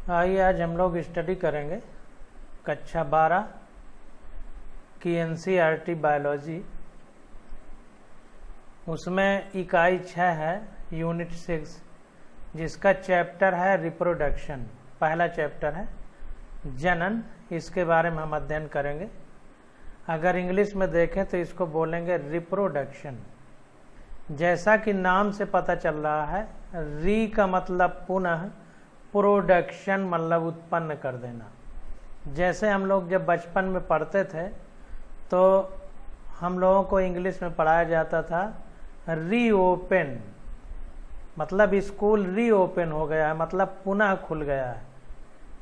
आइए आज हम लोग स्टडी करेंगे कक्षा 12 की एनसीईआरटी बायोलॉजी। उसमें इकाई 6 है यूनिट 6, जिसका चैप्टर है रिप्रोडक्शन। पहला चैप्टर है जनन, इसके बारे में हम अध्ययन करेंगे। अगर इंग्लिश में देखें तो इसको बोलेंगे रिप्रोडक्शन। जैसा कि नाम से पता चल रहा है, री का मतलब पुनः, प्रोडक्शन मतलब उत्पन्न कर देना। जैसे हम लोग जब बचपन में पढ़ते थे तो हम लोगों को इंग्लिश में पढ़ाया जाता था रीओपन, मतलब स्कूल रीओपन हो गया है, मतलब पुनः खुल गया है,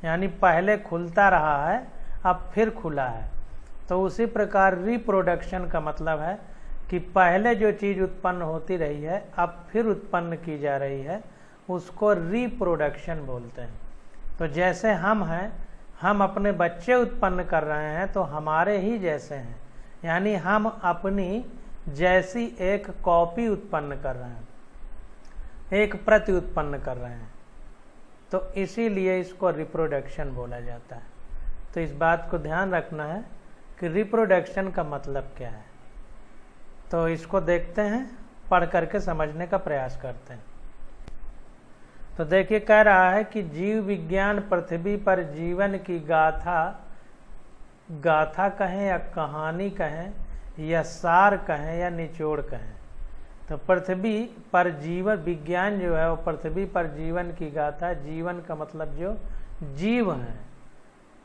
यानी पहले खुलता रहा है अब फिर खुला है। तो उसी प्रकार रिप्रोडक्शन का मतलब है कि पहले जो चीज़ उत्पन्न होती रही है अब फिर उत्पन्न की जा रही है, उसको रिप्रोडक्शन बोलते हैं। तो जैसे हम हैं, हम अपने बच्चे उत्पन्न कर रहे हैं तो हमारे ही जैसे हैं, यानी हम अपनी जैसी एक कॉपी उत्पन्न कर रहे हैं, एक प्रति उत्पन्न कर रहे हैं। तो इसीलिए इसको रिप्रोडक्शन बोला जाता है। तो इस बात को ध्यान रखना है कि रिप्रोडक्शन का मतलब क्या है। तो इसको देखते हैं, पढ़ करके समझने का प्रयास करते हैं। तो देखिए, कह रहा है कि जीव विज्ञान पृथ्वी पर जीवन की गाथा कहें या कहानी कहें या सार कहें या निचोड़ कहें। तो पृथ्वी पर जीवन विज्ञान जो है वो पृथ्वी पर जीवन की गाथा, जीवन का मतलब जो जीव हैं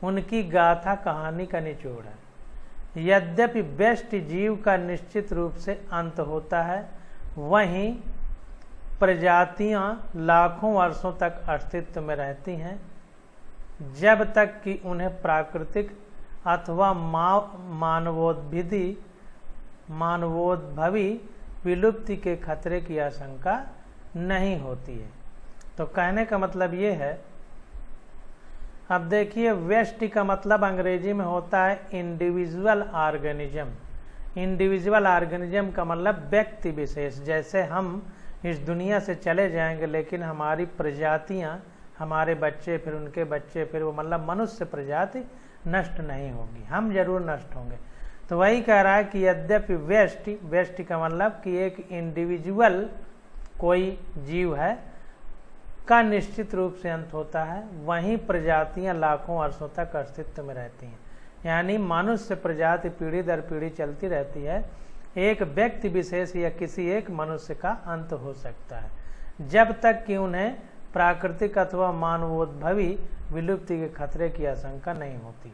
उनकी गाथा, कहानी का निचोड़ है। यद्यपि व्यष्टि जीव का निश्चित रूप से अंत होता है, वहीं प्रजातियां लाखों वर्षों तक अस्तित्व में रहती हैं, जब तक कि उन्हें प्राकृतिक अथवा मानवोद्भवी विलुप्ति के खतरे की आशंका नहीं होती है। तो कहने का मतलब ये है, अब देखिए, व्यष्टि का मतलब अंग्रेजी में होता है इंडिविजुअल ऑर्गेनिज्म। इंडिविजुअल ऑर्गेनिज्म का मतलब व्यक्ति विशेष। जैसे हम इस दुनिया से चले जाएंगे लेकिन हमारी प्रजातियां, हमारे बच्चे, फिर उनके बच्चे, फिर वो मतलब मनुष्य प्रजाति नष्ट नहीं होगी, हम जरूर नष्ट होंगे। तो वही कह रहा है कि यद्यपि व्यष्टि का मतलब कि एक इंडिविजुअल कोई जीव है का निश्चित रूप से अंत होता है, वहीं प्रजातियां लाखों वर्षों तक अस्तित्व में रहती हैं। यानी मनुष्य प्रजाति पीढ़ी दर पीढ़ी चलती रहती है। एक व्यक्ति विशेष या किसी एक मनुष्य का अंत हो सकता है, जब तक कि उन्हें प्राकृतिक अथवा मानवोद्भवी विलुप्ति के खतरे की आशंका नहीं होती।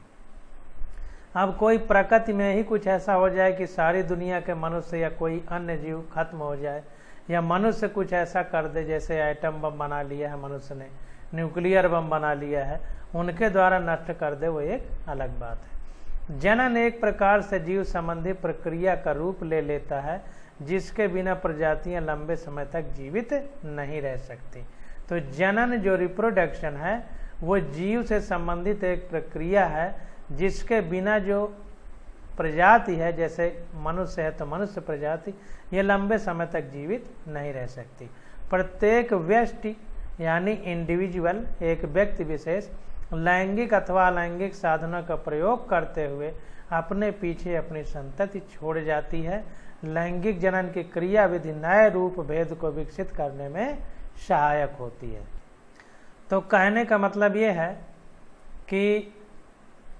अब कोई प्रकृति में ही कुछ ऐसा हो जाए कि सारी दुनिया के मनुष्य या कोई अन्य जीव खत्म हो जाए, या मनुष्य कुछ ऐसा कर दे, जैसे एटम बम बना लिया है मनुष्य ने, न्यूक्लियर बम बना लिया है, उनके द्वारा नष्ट कर दे, वो एक अलग बात है। जनन एक प्रकार से जीव संबंधी प्रक्रिया का रूप ले लेता है, जिसके बिना प्रजातियां लंबे समय तक जीवित नहीं रह सकती। तो जनन जो रिप्रोडक्शन है वो जीव से संबंधित एक प्रक्रिया है, जिसके बिना जो प्रजाति है, जैसे मनुष्य है तो मनुष्य प्रजाति, ये लंबे समय तक जीवित नहीं रह सकती। प्रत्येक व्यष्टि यानी इंडिविजुअल, एक व्यक्ति विशेष, लैंगिक अथवा अलैंगिक साधनों का प्रयोग करते हुए अपने पीछे अपनी संतति छोड़ जाती है। लैंगिक जनन की क्रिया विधि नए रूप भेद को विकसित करने में सहायक होती है। तो कहने का मतलब ये है कि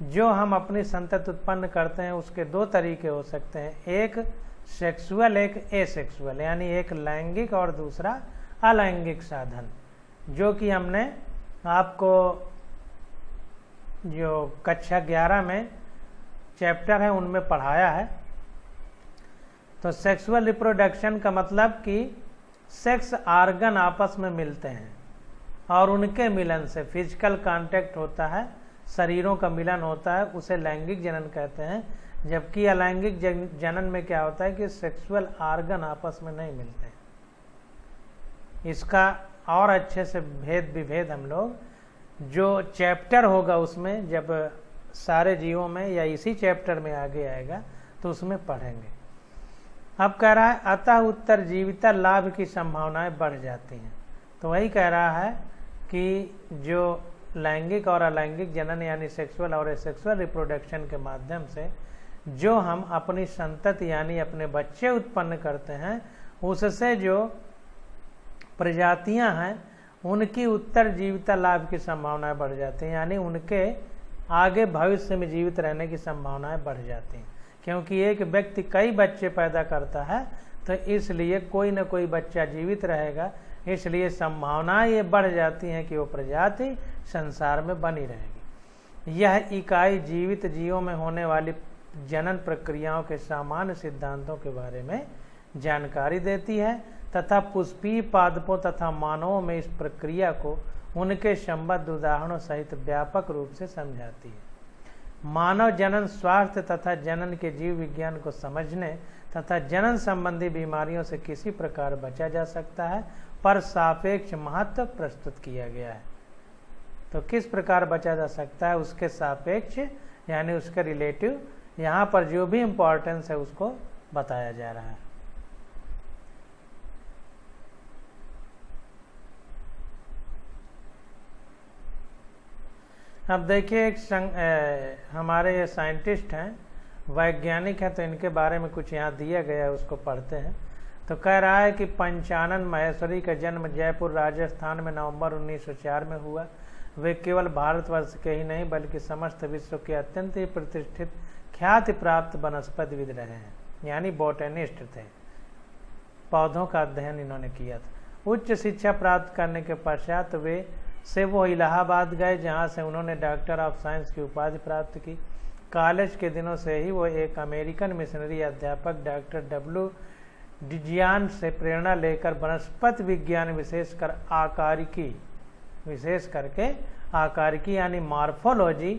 जो हम अपनी संतति उत्पन्न करते हैं उसके दो तरीके हो सकते हैं, एक सेक्सुअल, एक एसेक्सुअल, यानी एक लैंगिक और दूसरा अलैंगिक साधन, जो कि हमने आपको जो कक्षा 11 में चैप्टर है उनमें पढ़ाया है। तो सेक्सुअल रिप्रोडक्शन का मतलब कि सेक्स ऑर्गन आपस में मिलते हैं और उनके मिलन से फिजिकल कांटेक्ट होता है, शरीरों का मिलन होता है, उसे लैंगिक जनन कहते हैं। जबकि अलैंगिक जनन में क्या होता है कि सेक्सुअल ऑर्गन आपस में नहीं मिलते। इसका और अच्छे से भेद विभेद हम लोग जो चैप्टर होगा उसमें, जब सारे जीवों में या इसी चैप्टर में आगे आएगा तो उसमें पढ़ेंगे। अब कह रहा है अतः उत्तरजीविता लाभ की संभावनाएं बढ़ जाती हैं। तो वही कह रहा है कि जो लैंगिक और अलैंगिक जनन यानी सेक्सुअल और एसेक्सुअल रिप्रोडक्शन के माध्यम से जो हम अपनी संतति यानी अपने बच्चे उत्पन्न करते हैं, उससे जो प्रजातियां हैं उनकी उत्तर जीविता लाभ की संभावनाएं बढ़ जाती हैं, यानी उनके आगे भविष्य में जीवित रहने की संभावनाएं बढ़ जाती हैं। क्योंकि एक व्यक्ति कई बच्चे पैदा करता है तो इसलिए कोई न कोई बच्चा जीवित रहेगा, इसलिए संभावनाएं ये बढ़ जाती हैं कि वो प्रजाति संसार में बनी रहेगी। यह इकाई जीवित जीवों में होने वाली जनन प्रक्रियाओं के सामान्य सिद्धांतों के बारे में जानकारी देती है तथा पुष्पीय पादपों तथा मानवों में इस प्रक्रिया को उनके संबद्ध उदाहरणों सहित व्यापक रूप से समझाती है। मानव जनन स्वास्थ्य तथा जनन के जीव विज्ञान को समझने तथा जनन संबंधी बीमारियों से किसी प्रकार बचा जा सकता है पर सापेक्ष महत्व प्रस्तुत किया गया है। तो किस प्रकार बचा जा सकता है उसके सापेक्ष यानी उसके रिलेटिव यहाँ पर जो भी इम्पोर्टेंस है उसको बताया जा रहा है। अब देखिए हमारे साइंटिस्ट हैं, वैज्ञानिक हैं, तो इनके बारे में कुछ यहाँ दिया गया है, उसको पढ़ते हैं। तो कह रहा है कि पंचानन माहेश्वरी का जन्म जयपुर राजस्थान में नवंबर 1904 में हुआ। वे केवल भारतवर्ष के ही नहीं बल्कि समस्त विश्व के अत्यंत ही प्रतिष्ठित ख्याति प्राप्त वनस्पतिविद रहे हैं, यानी बॉटनिस्ट थे। पौधों का अध्ययन इन्होंने किया था। उच्च शिक्षा प्राप्त करने के पश्चात वो इलाहाबाद गए, जहाँ से उन्होंने डॉक्टर ऑफ साइंस की उपाधि प्राप्त की। कॉलेज के दिनों से ही वो एक अमेरिकन मिशनरी अध्यापक डॉक्टर डब्ल्यू डिजियान से प्रेरणा लेकर वनस्पति विज्ञान विशेष करके आकारिकी यानी मॉर्फोलॉजी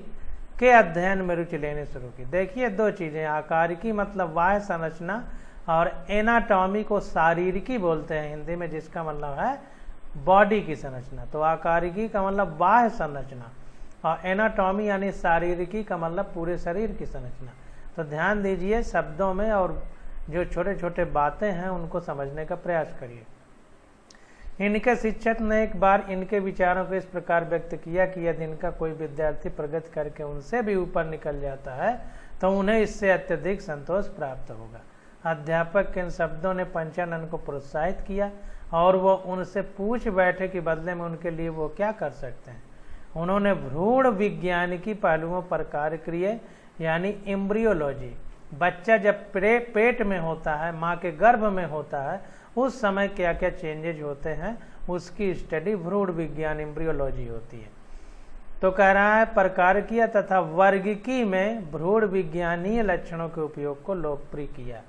के अध्ययन में रुचि लेनी शुरू की। देखिए दो चीजें, आकारिकी मतलब बाह्य संरचना और एनाटॉमी को शारीरिकी बोलते हैं हिंदी में, जिसका मतलब है बॉडी की संरचना। तो आकारिकी का मतलब बाह्य संरचना और एनाटॉमी यानी शारीरिकी का मतलब पूरे शरीर की संरचना। तो ध्यान दीजिए शब्दों में और जो छोटे छोटे बातें हैं उनको समझने का प्रयास करिए। इनके शिक्षक ने एक बार इनके विचारों को इस प्रकार व्यक्त किया कि यदि इनका कोई विद्यार्थी प्रगति करके उनसे भी ऊपर निकल जाता है तो उन्हें इससे अत्यधिक संतोष प्राप्त होगा। अध्यापक के इन शब्दों ने पंचानन को प्रोत्साहित किया और वो उनसे पूछ बैठे कि बदले में उनके लिए वो क्या कर सकते हैं। उन्होंने भ्रूण विज्ञानिकी पहलुओं पर कार्य किए, यानी एम्ब्रियोलॉजी। बच्चा जब पेट में होता है, माँ के गर्भ में होता है, उस समय क्या क्या चेंजेज होते हैं उसकी स्टडी भ्रूण विज्ञान एम्ब्रियोलॉजी होती है। तो कह रहा है प्रकारकीय तथा वर्गीकी में भ्रूण विज्ञानीय लक्षणों के उपयोग को लोकप्रिय किया।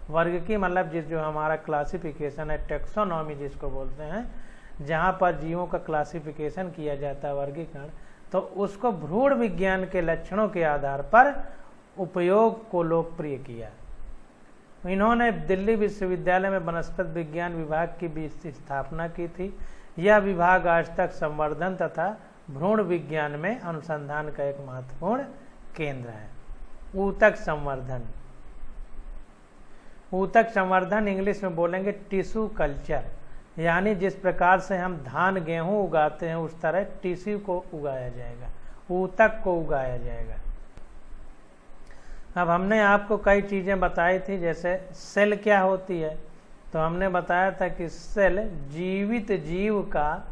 वर्गीकी मतलब जो हमारा क्लासिफिकेशन है, टेक्सोनॉमी जिसको बोलते हैं, जहाँ पर जीवों का क्लासिफिकेशन किया जाता है, वर्गीकरण, तो उसको भ्रूण विज्ञान के लक्षणों के आधार पर उपयोग को लोकप्रिय किया। इन्होंने दिल्ली विश्वविद्यालय में वनस्पति विज्ञान विभाग की भी स्थापना की थी। यह विभाग आज तक संवर्धन तथा भ्रूण विज्ञान में अनुसंधान का एक महत्वपूर्ण केंद्र है। ऊतक संवर्धन, ऊतक संवर्धन इंग्लिश में बोलेंगे टिश्यू कल्चर, यानी जिस प्रकार से हम धान गेहूं उगाते हैं उस तरह टिश्यू को उगाया जाएगा, ऊतक को उगाया जाएगा। अब हमने आपको कई चीजें बताई थी, जैसे सेल क्या होती है, तो हमने बताया था कि सेल जीवित जीव का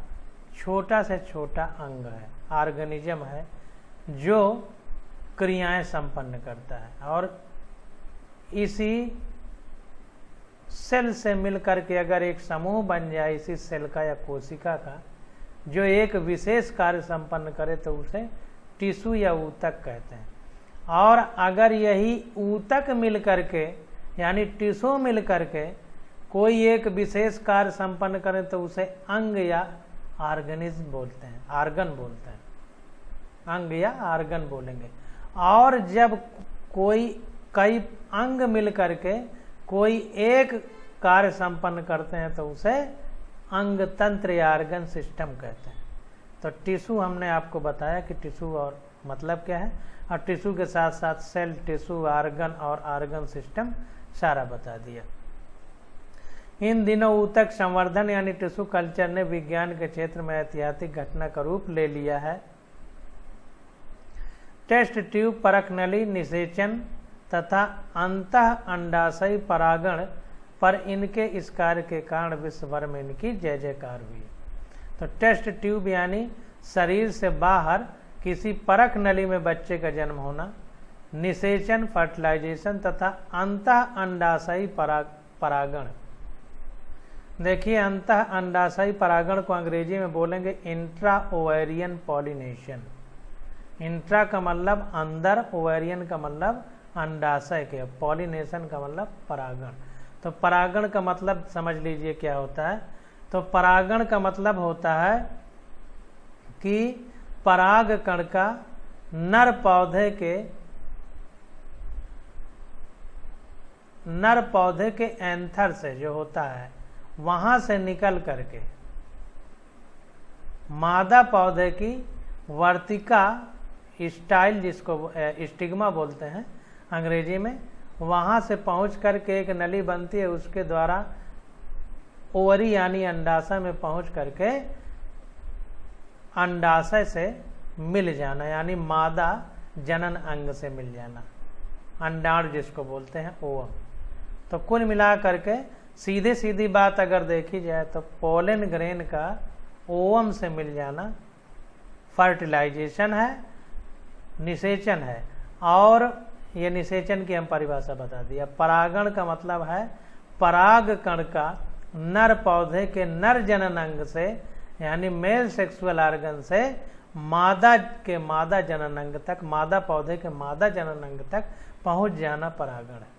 छोटा से छोटा अंग है, ऑर्गेनिज्म है जो क्रियाएं संपन्न करता है। और इसी सेल से मिलकर के अगर एक समूह बन जाए इसी सेल का या कोशिका का, जो एक विशेष कार्य संपन्न करे, तो उसे टिश्यू या ऊतक कहते हैं। और अगर यही ऊतक मिल करके यानी टिश्यू मिल करके कोई एक विशेष कार्य संपन्न करे तो उसे अंग या ऑर्गेनिज्म बोलते हैं, आर्गन बोलते हैं, अंग या आर्गन बोलेंगे। और जब कई अंग मिल करके कोई एक कार्य संपन्न करते हैं तो उसे अंग तंत्र या आर्गन सिस्टम कहते हैं। तो टिश्यू हमने आपको बताया कि टिश्यू और मतलब क्या है, और टिश्यू के साथ साथ सेल, टिश्यू, आर्गन और आर्गन सिस्टम सारा बता दिया। इन दिनों ऊतक संवर्धन यानी टिश्यू कल्चर ने विज्ञान के क्षेत्र में ऐतिहासिक घटना का रूप ले लिया है। टेस्ट ट्यूब, परक नली, निषेचन तथा अंतः अंडाशय परागण पर इनके इस कार्य के कारण विश्व भर में इनकी जय जयकार हुई। तो टेस्ट ट्यूब यानी शरीर से बाहर किसी परक नली में बच्चे का जन्म होना, निषेचन फर्टिलाइजेशन तथा अंतः अंडाशयी परागण। देखिए अंतः अंडाशयी परागण को अंग्रेजी में बोलेंगे इंट्रा ओवेरियन पॉलिनेशन। इंट्रा का मतलब अंदर, ओवेरियन का मतलब अंडाशय के, पॉलिनेशन का मतलब परागण। तो परागण का मतलब समझ लीजिए क्या होता है। तो परागण का मतलब होता है कि पराग कण का नर पौधे के एंथर से जो होता है वहां से निकल करके मादा पौधे की वर्तिका स्टाइल, जिसको स्टिग्मा बोलते हैं अंग्रेजी में, वहां से पहुंच करके एक नली बनती है, उसके द्वारा ओवरी यानी अंडाशय में पहुंच करके अंडाशय से मिल जाना, यानी मादा जनन अंग से मिल जाना, अंडाणु जिसको बोलते हैं ओवम। तो कुल मिला करके सीधे सीधी बात अगर देखी जाए तो पोलन ग्रेन का ओवम से मिल जाना फर्टिलाइजेशन है, निषेचन है। और ये निषेचन की हम परिभाषा बता दिया। परागण का मतलब है पराग कण का नर पौधे के नर जनन अंग से, यानी मेल सेक्सुअल ऑर्गन से मादा के मादा जनन अंग तक, मादा पौधे के मादा जनन अंग तक पहुंच जाना परागण है।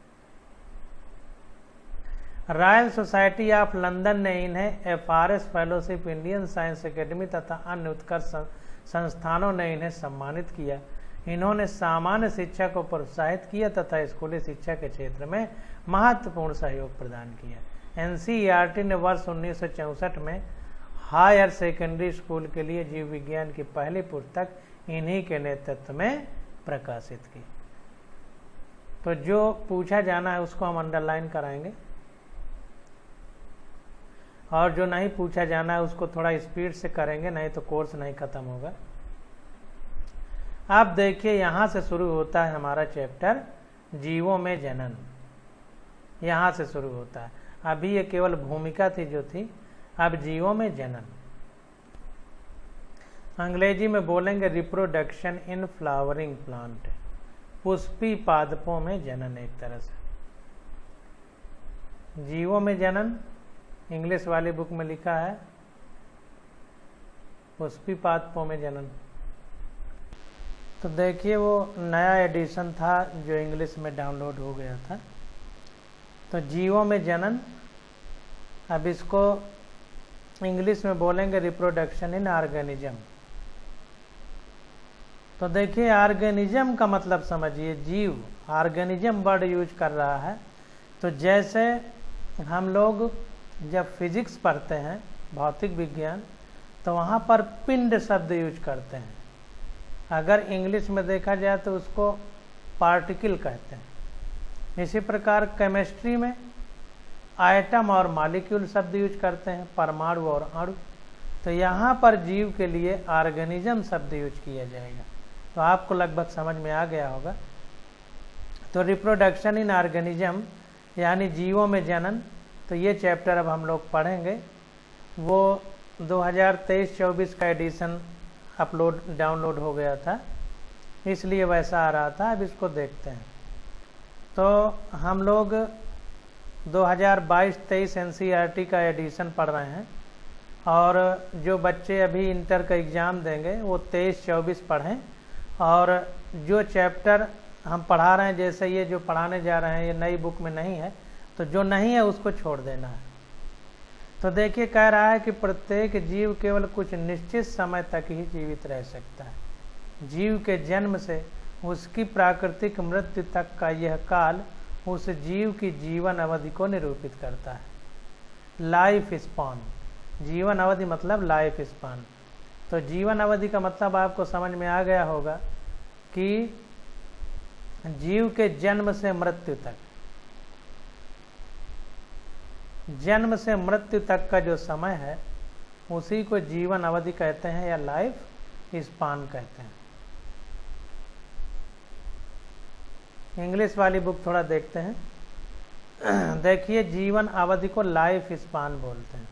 रॉयल सोसाइटी ऑफ लंदन ने इन्हें FRS fellowship, Indian science academy तथा अन्य उत्कर्ष संस्थानों ने इन्हें सम्मानित किया। इन्होंने सामान्य शिक्षा को प्रोत्साहित किया तथा स्कूली शिक्षा के क्षेत्र में महत्वपूर्ण सहयोग प्रदान किया। एनसीईआरटी ने वर्ष 1964 में हायर सेकेंडरी स्कूल के लिए जीव विज्ञान की पहली पुस्तक इन्हीं के नेतृत्व में प्रकाशित की। तो जो पूछा जाना है उसको हम अंडरलाइन कराएंगे, और जो नहीं पूछा जाना है उसको थोड़ा स्पीड से करेंगे, नहीं तो कोर्स नहीं खत्म होगा। आप देखिए यहां से शुरू होता है हमारा चैप्टर जीवों में जनन, यहां से शुरू होता है। अभी ये केवल भूमिका थी जो थी, अब जीवों में जनन। अंग्रेजी में बोलेंगे reproduction in flowering plant, Pushpi पादपों में जनन। एक तरह से जीवों में जनन इंग्लिश वाली बुक में लिखा है पुष्पी पादपों में जनन। तो देखिए वो नया एडिशन था जो इंग्लिश में डाउनलोड हो गया था। तो जीवों में जनन, अब इसको इंग्लिश में बोलेंगे रिप्रोडक्शन इन ऑर्गेनिज्म। तो देखिए ऑर्गेनिज्म का मतलब समझिए, जीव, ऑर्गेनिज्म वर्ड यूज कर रहा है। तो जैसे हम लोग जब फिजिक्स पढ़ते हैं, भौतिक विज्ञान, तो वहाँ पर पिंड शब्द यूज करते हैं। अगर इंग्लिश में देखा जाए तो उसको पार्टिकल कहते हैं। इसी प्रकार केमिस्ट्री में आइटम और मॉलिक्यूल शब्द यूज करते हैं, परमाणु और अणु। तो यहाँ पर जीव के लिए ऑर्गेनिज्म शब्द यूज किया जाएगा। तो आपको लगभग समझ में आ गया होगा। तो रिप्रोडक्शन इन ऑर्गेनिज्म यानी जीवों में जनन, तो ये चैप्टर अब हम लोग पढ़ेंगे। वो 2023-24 का एडिशन डाउनलोड हो गया था, इसलिए वैसा आ रहा था। अब इसको देखते हैं। तो हम लोग 2022-23 एनसीईआरटी का एडिशन पढ़ रहे हैं, और जो बच्चे अभी इंटर का एग्ज़ाम देंगे वो 23-24 पढ़ें। और जो चैप्टर हम पढ़ा रहे हैं, जैसे ये जो पढ़ाने जा रहे हैं ये नई बुक में नहीं है, तो जो नहीं है उसको छोड़ देना है। तो देखिए कह रहा है कि प्रत्येक जीव केवल कुछ निश्चित समय तक ही जीवित रह सकता है। जीव के जन्म से उसकी प्राकृतिक मृत्यु तक का यह काल उस जीव की जीवन अवधि को निरूपित करता है। लाइफ स्पान, जीवन अवधि मतलब लाइफ स्पान। तो जीवन अवधि का मतलब आपको समझ में आ गया होगा कि जीव के जन्म से मृत्यु तक, जन्म से मृत्यु तक का जो समय है उसी को जीवन अवधि कहते हैं या लाइफ स्पान कहते हैं। इंग्लिश वाली बुक थोड़ा देखते हैं। देखिए, जीवन अवधि को लाइफ स्पान बोलते हैं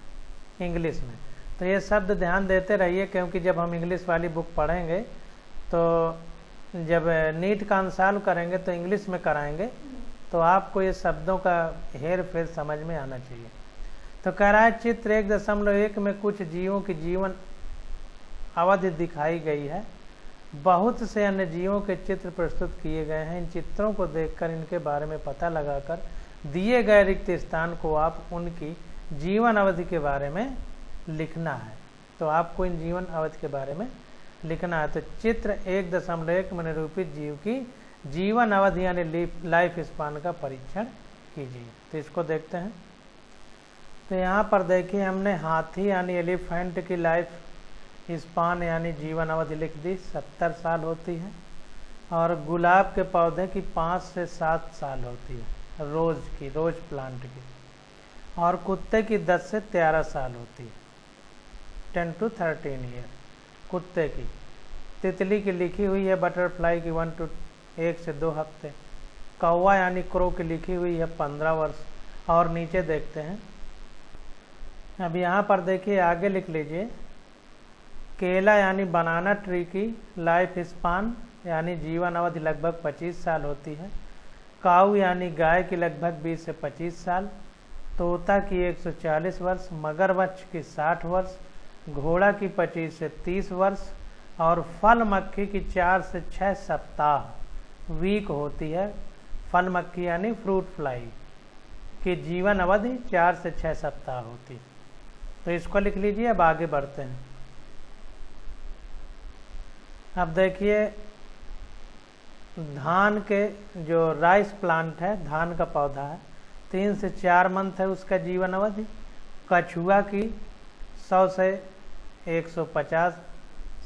इंग्लिश में। तो ये शब्द ध्यान देते रहिए, क्योंकि जब हम इंग्लिश वाली बुक पढ़ेंगे तो जब नीट का आंसर करेंगे तो इंग्लिश में कराएंगे, तो आपको ये शब्दों का हेर फेर समझ में आना चाहिए। तो कह रहा है चित्र 1.1 में कुछ जीवों की जीवन अवधि दिखाई गई है। बहुत से अन्य जीवों के चित्र प्रस्तुत किए गए हैं। इन चित्रों को देखकर इनके बारे में पता लगाकर दिए गए रिक्त स्थान को आप उनकी जीवन अवधि के बारे में लिखना है। तो आपको इन जीवन अवधि के बारे में लिखना है। तो चित्र 1.1 में निरूपित जीव की जीवन अवधि यानी लाइफ स्पान का परीक्षण कीजिए। तो इसको देखते हैं। तो यहाँ पर देखिए, हमने हाथी यानी एलिफेंट की लाइफ स्पान यानी जीवन अवधि लिख दी, 70 साल होती है। और गुलाब के पौधे की 5 से 7 साल होती है, रोज प्लांट की। और कुत्ते की 10 से 13 साल होती है, 10 to 13 ईयर कुत्ते की। तितली की लिखी हुई है बटरफ्लाई की 1 से 2 हफ्ते। कौवा यानी क्रो की लिखी हुई है 15 वर्ष। और नीचे देखते हैं, अब यहाँ पर देखिए आगे लिख लीजिए, केला यानी बनाना ट्री की लाइफ स्पान यानी जीवन अवधि लगभग 25 साल होती है। काऊ यानी गाय की लगभग 20 से 25 साल। तोता की 140 वर्ष। मगरमच्छ की 60 वर्ष। घोड़ा की 25 से 30 वर्ष। और फल मक्खी की 4 से 6 सप्ताह वीक होती है। फल मक्खी यानी फ्रूट फ्लाई की जीवन अवधि 4 से 6 सप्ताह होती है। तो इसको लिख लीजिए। अब आगे बढ़ते हैं। अब देखिए, धान के जो राइस प्लांट है, धान का पौधा है, 3 से 4 मंथ है उसका जीवन अवधि। कछुआ की 100 से 150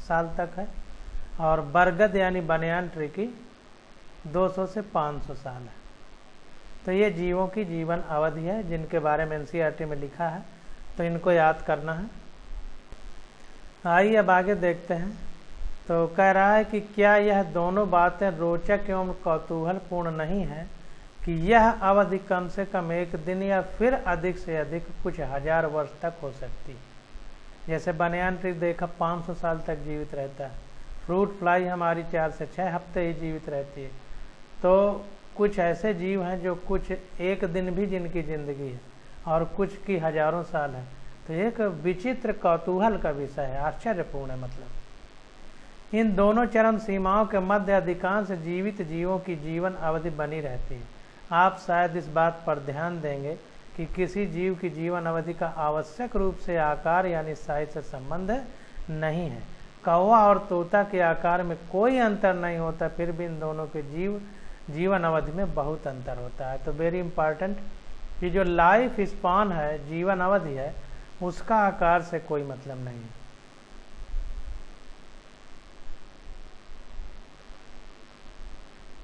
साल तक है। और बरगद यानी बनियान ट्री की 200 से 500 साल है। तो ये जीवों की जीवन अवधि है जिनके बारे में एनसीईआरटी में लिखा है, तो इनको याद करना है। आइए अब आगे देखते हैं। तो कह रहा है कि क्या यह दोनों बातें रोचक एवं कौतूहलपूर्ण नहीं है कि यह अवधि कम से कम 1 दिन या फिर अधिक से अधिक कुछ हजार वर्ष तक हो सकती है। जैसे बनियान ट्री देखा 500 साल तक जीवित रहता है। फ्रूट फ्लाई हमारी 4 से 6 हफ्ते ही जीवित रहती है। तो कुछ ऐसे जीव हैं जो कुछ 1 दिन भी जिनकी ज़िंदगी है और कुछ की हजारों साल है। तो एक विचित्र कौतूहल का विषय है, आश्चर्यपूर्ण है। मतलब इन दोनों चरम सीमाओं के मध्य अधिकांश जीवित जीवों की जीवन अवधि बनी रहती है। आप शायद इस बात पर ध्यान देंगे कि किसी जीव की जीवन अवधि का आवश्यक रूप से आकार यानी साइज से संबंध नहीं है। कौवा और तोता के आकार में कोई अंतर नहीं होता, फिर भी इन दोनों के जीवन अवधि में बहुत अंतर होता है। तो वेरी इंपॉर्टेंट कि जो लाइफ स्पान है, जीवन अवधि है, उसका आकार से कोई मतलब नहीं है।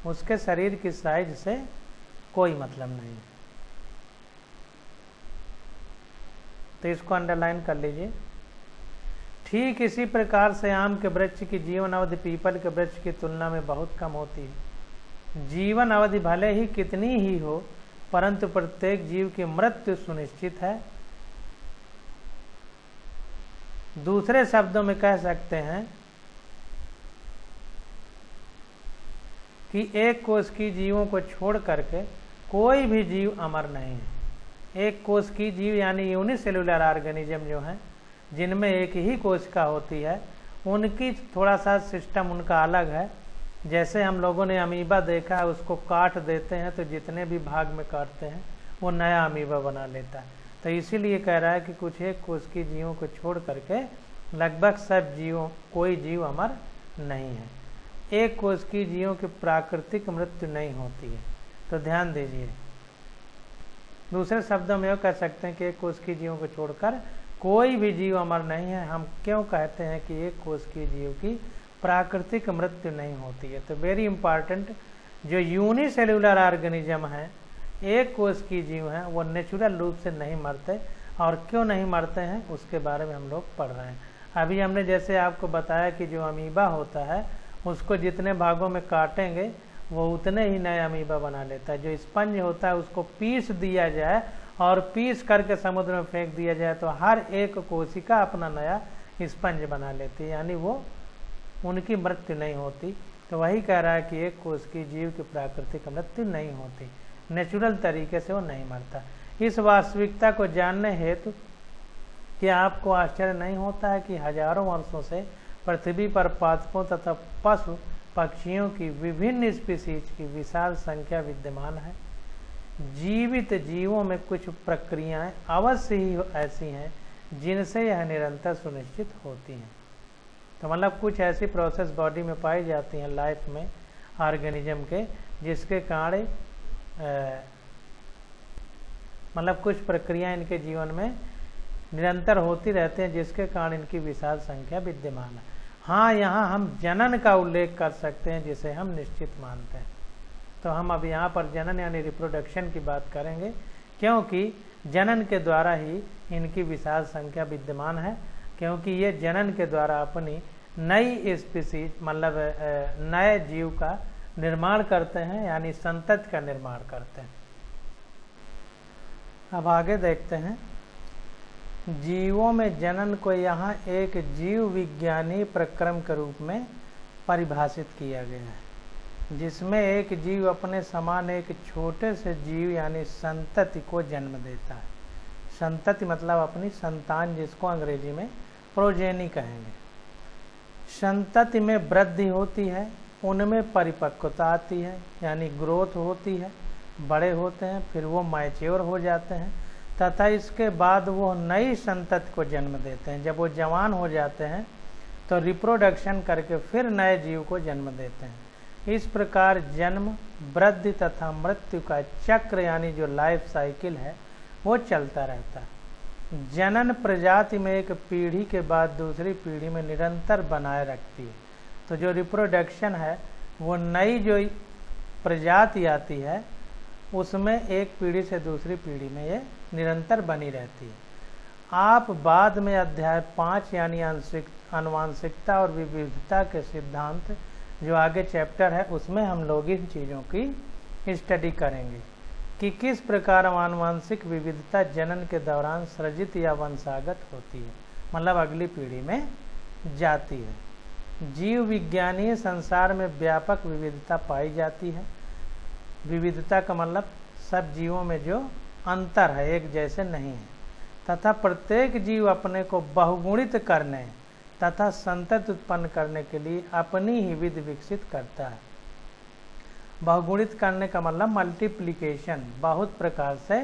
उसके शरीर की साइज से कोई मतलब नहीं है। तो इसको अंडरलाइन कर लीजिए। ठीक इसी प्रकार से आम के वृक्ष की जीवन अवधि पीपल के वृक्ष की तुलना में बहुत कम होती है। जीवन अवधि भले ही कितनी ही हो, परंतु प्रत्येक जीव की मृत्यु सुनिश्चित है। दूसरे शब्दों में कह सकते हैं कि एक कोष की जीवों को छोड़ करके कोई भी जीव अमर नहीं है। एक कोष की जीव यानी यूनिसेलुलर ऑर्गेनिज्म जो हैं, जिनमें एक ही कोशिका होती है, उनकी थोड़ा सा सिस्टम उनका अलग है। जैसे हम लोगों ने अमीबा देखा है, उसको काट देते हैं तो जितने भी भाग में काटते हैं वो नया अमीबा बना लेता है। तो इसीलिए कह रहा है कि कुछ एक कोष की जीवों को छोड़ करके लगभग सब जीवों कोई जीव अमर नहीं है। एक कोष की जीवों की प्राकृतिक मृत्यु नहीं होती है। तो ध्यान दीजिए। दूसरे शब्दों में यह कह सकते हैं कि एक कोष की जीवों को छोड़कर कोई भी जीव अमर नहीं है। हम क्यों कहते हैं कि एक कोष की जीव की प्राकृतिक मृत्यु नहीं होती है? तो वेरी इंपॉर्टेंट, जो यूनिसेलुलर ऑर्गेनिज्म है, एक कोष की जीव हैं, वो नेचुरल रूप से नहीं मरते। और क्यों नहीं मरते हैं उसके बारे में हम लोग पढ़ रहे हैं। अभी हमने जैसे आपको बताया कि जो अमीबा होता है उसको जितने भागों में काटेंगे वो उतने ही नए अमीबा बना लेता है। जो स्पंज होता है उसको पीस दिया जाए और पीस करके समुद्र में फेंक दिया जाए तो हर एक कोशिका अपना नया स्पंज बना लेती है, यानी वो उनकी मृत्यु नहीं होती। तो वही कह रहा है कि एक कोश की जीव की प्राकृतिक मृत्यु नहीं होती, नेचुरल तरीके से वो नहीं मरता। इस वास्तविकता को जानने हेतु क्या आपको आश्चर्य नहीं होता है कि हजारों वर्षों से पृथ्वी पर पादपों तथा पशु पक्षियों की विभिन्न स्पीसीज की विशाल संख्या विद्यमान है। जीवित जीवों में कुछ प्रक्रियाएं अवश्य ही ऐसी हैं जिनसे यह निरंतर सुनिश्चित होती हैं। तो मतलब कुछ ऐसी प्रोसेस बॉडी में पाई जाती हैं लाइफ में ऑर्गेनिज्म के, जिसके कारण मतलब कुछ प्रक्रियाएं इनके जीवन में निरंतर होती रहती हैं, जिसके कारण इनकी विशाल संख्या विद्यमान है। हाँ, यहाँ हम जनन का उल्लेख कर सकते हैं जिसे हम निश्चित मानते हैं। तो हम अब यहाँ पर जनन यानी रिप्रोडक्शन की बात करेंगे, क्योंकि जनन के द्वारा ही इनकी विशाल संख्या विद्यमान है, क्योंकि ये जनन के द्वारा अपनी नई स्पीसीज मतलब नए जीव का निर्माण करते हैं, यानी संतति का निर्माण करते हैं। अब आगे देखते हैं। जीवों में जनन को यहाँ एक जीव विज्ञानी प्रक्रम के रूप में परिभाषित किया गया है, जिसमें एक जीव अपने समान एक छोटे से जीव यानी संतति को जन्म देता है। संतति मतलब अपनी संतान, जिसको अंग्रेजी में प्रोजेनी कहेंगे। संतति में वृद्धि होती है, उनमें परिपक्वता आती है यानी ग्रोथ होती है, बड़े होते हैं, फिर वो मैच्योर हो जाते हैं तथा इसके बाद वो नई संतति को जन्म देते हैं। जब वो जवान हो जाते हैं तो रिप्रोडक्शन करके फिर नए जीव को जन्म देते हैं। इस प्रकार जन्म, वृद्धि तथा मृत्यु का चक्र यानी जो लाइफ साइकिल है वो चलता रहता है। जनन प्रजाति में एक पीढ़ी के बाद दूसरी पीढ़ी में निरंतर बनाए रखती है। तो जो रिप्रोडक्शन है वो नई जो प्रजाति आती है उसमें एक पीढ़ी से दूसरी पीढ़ी में ये निरंतर बनी रहती है। आप बाद में अध्याय 5 यानी आनुवांशिकता और विविधता के सिद्धांत जो आगे चैप्टर है उसमें हम लोग इन चीज़ों की स्टडी करेंगे कि किस प्रकार आनुवांशिक विविधता जनन के दौरान सृजित या वंशागत होती है, मतलब अगली पीढ़ी में जाती है। जीव विज्ञानीय संसार में व्यापक विविधता पाई जाती है। विविधता का मतलब सब जीवों में जो अंतर है, एक जैसे नहीं है, तथा प्रत्येक जीव अपने को बहुगुणित करने तथा संतति उत्पन्न करने के लिए अपनी ही विधि विकसित करता है। बहुगुणित करने का मतलब मल्टीप्लिकेशन, बहुत प्रकार से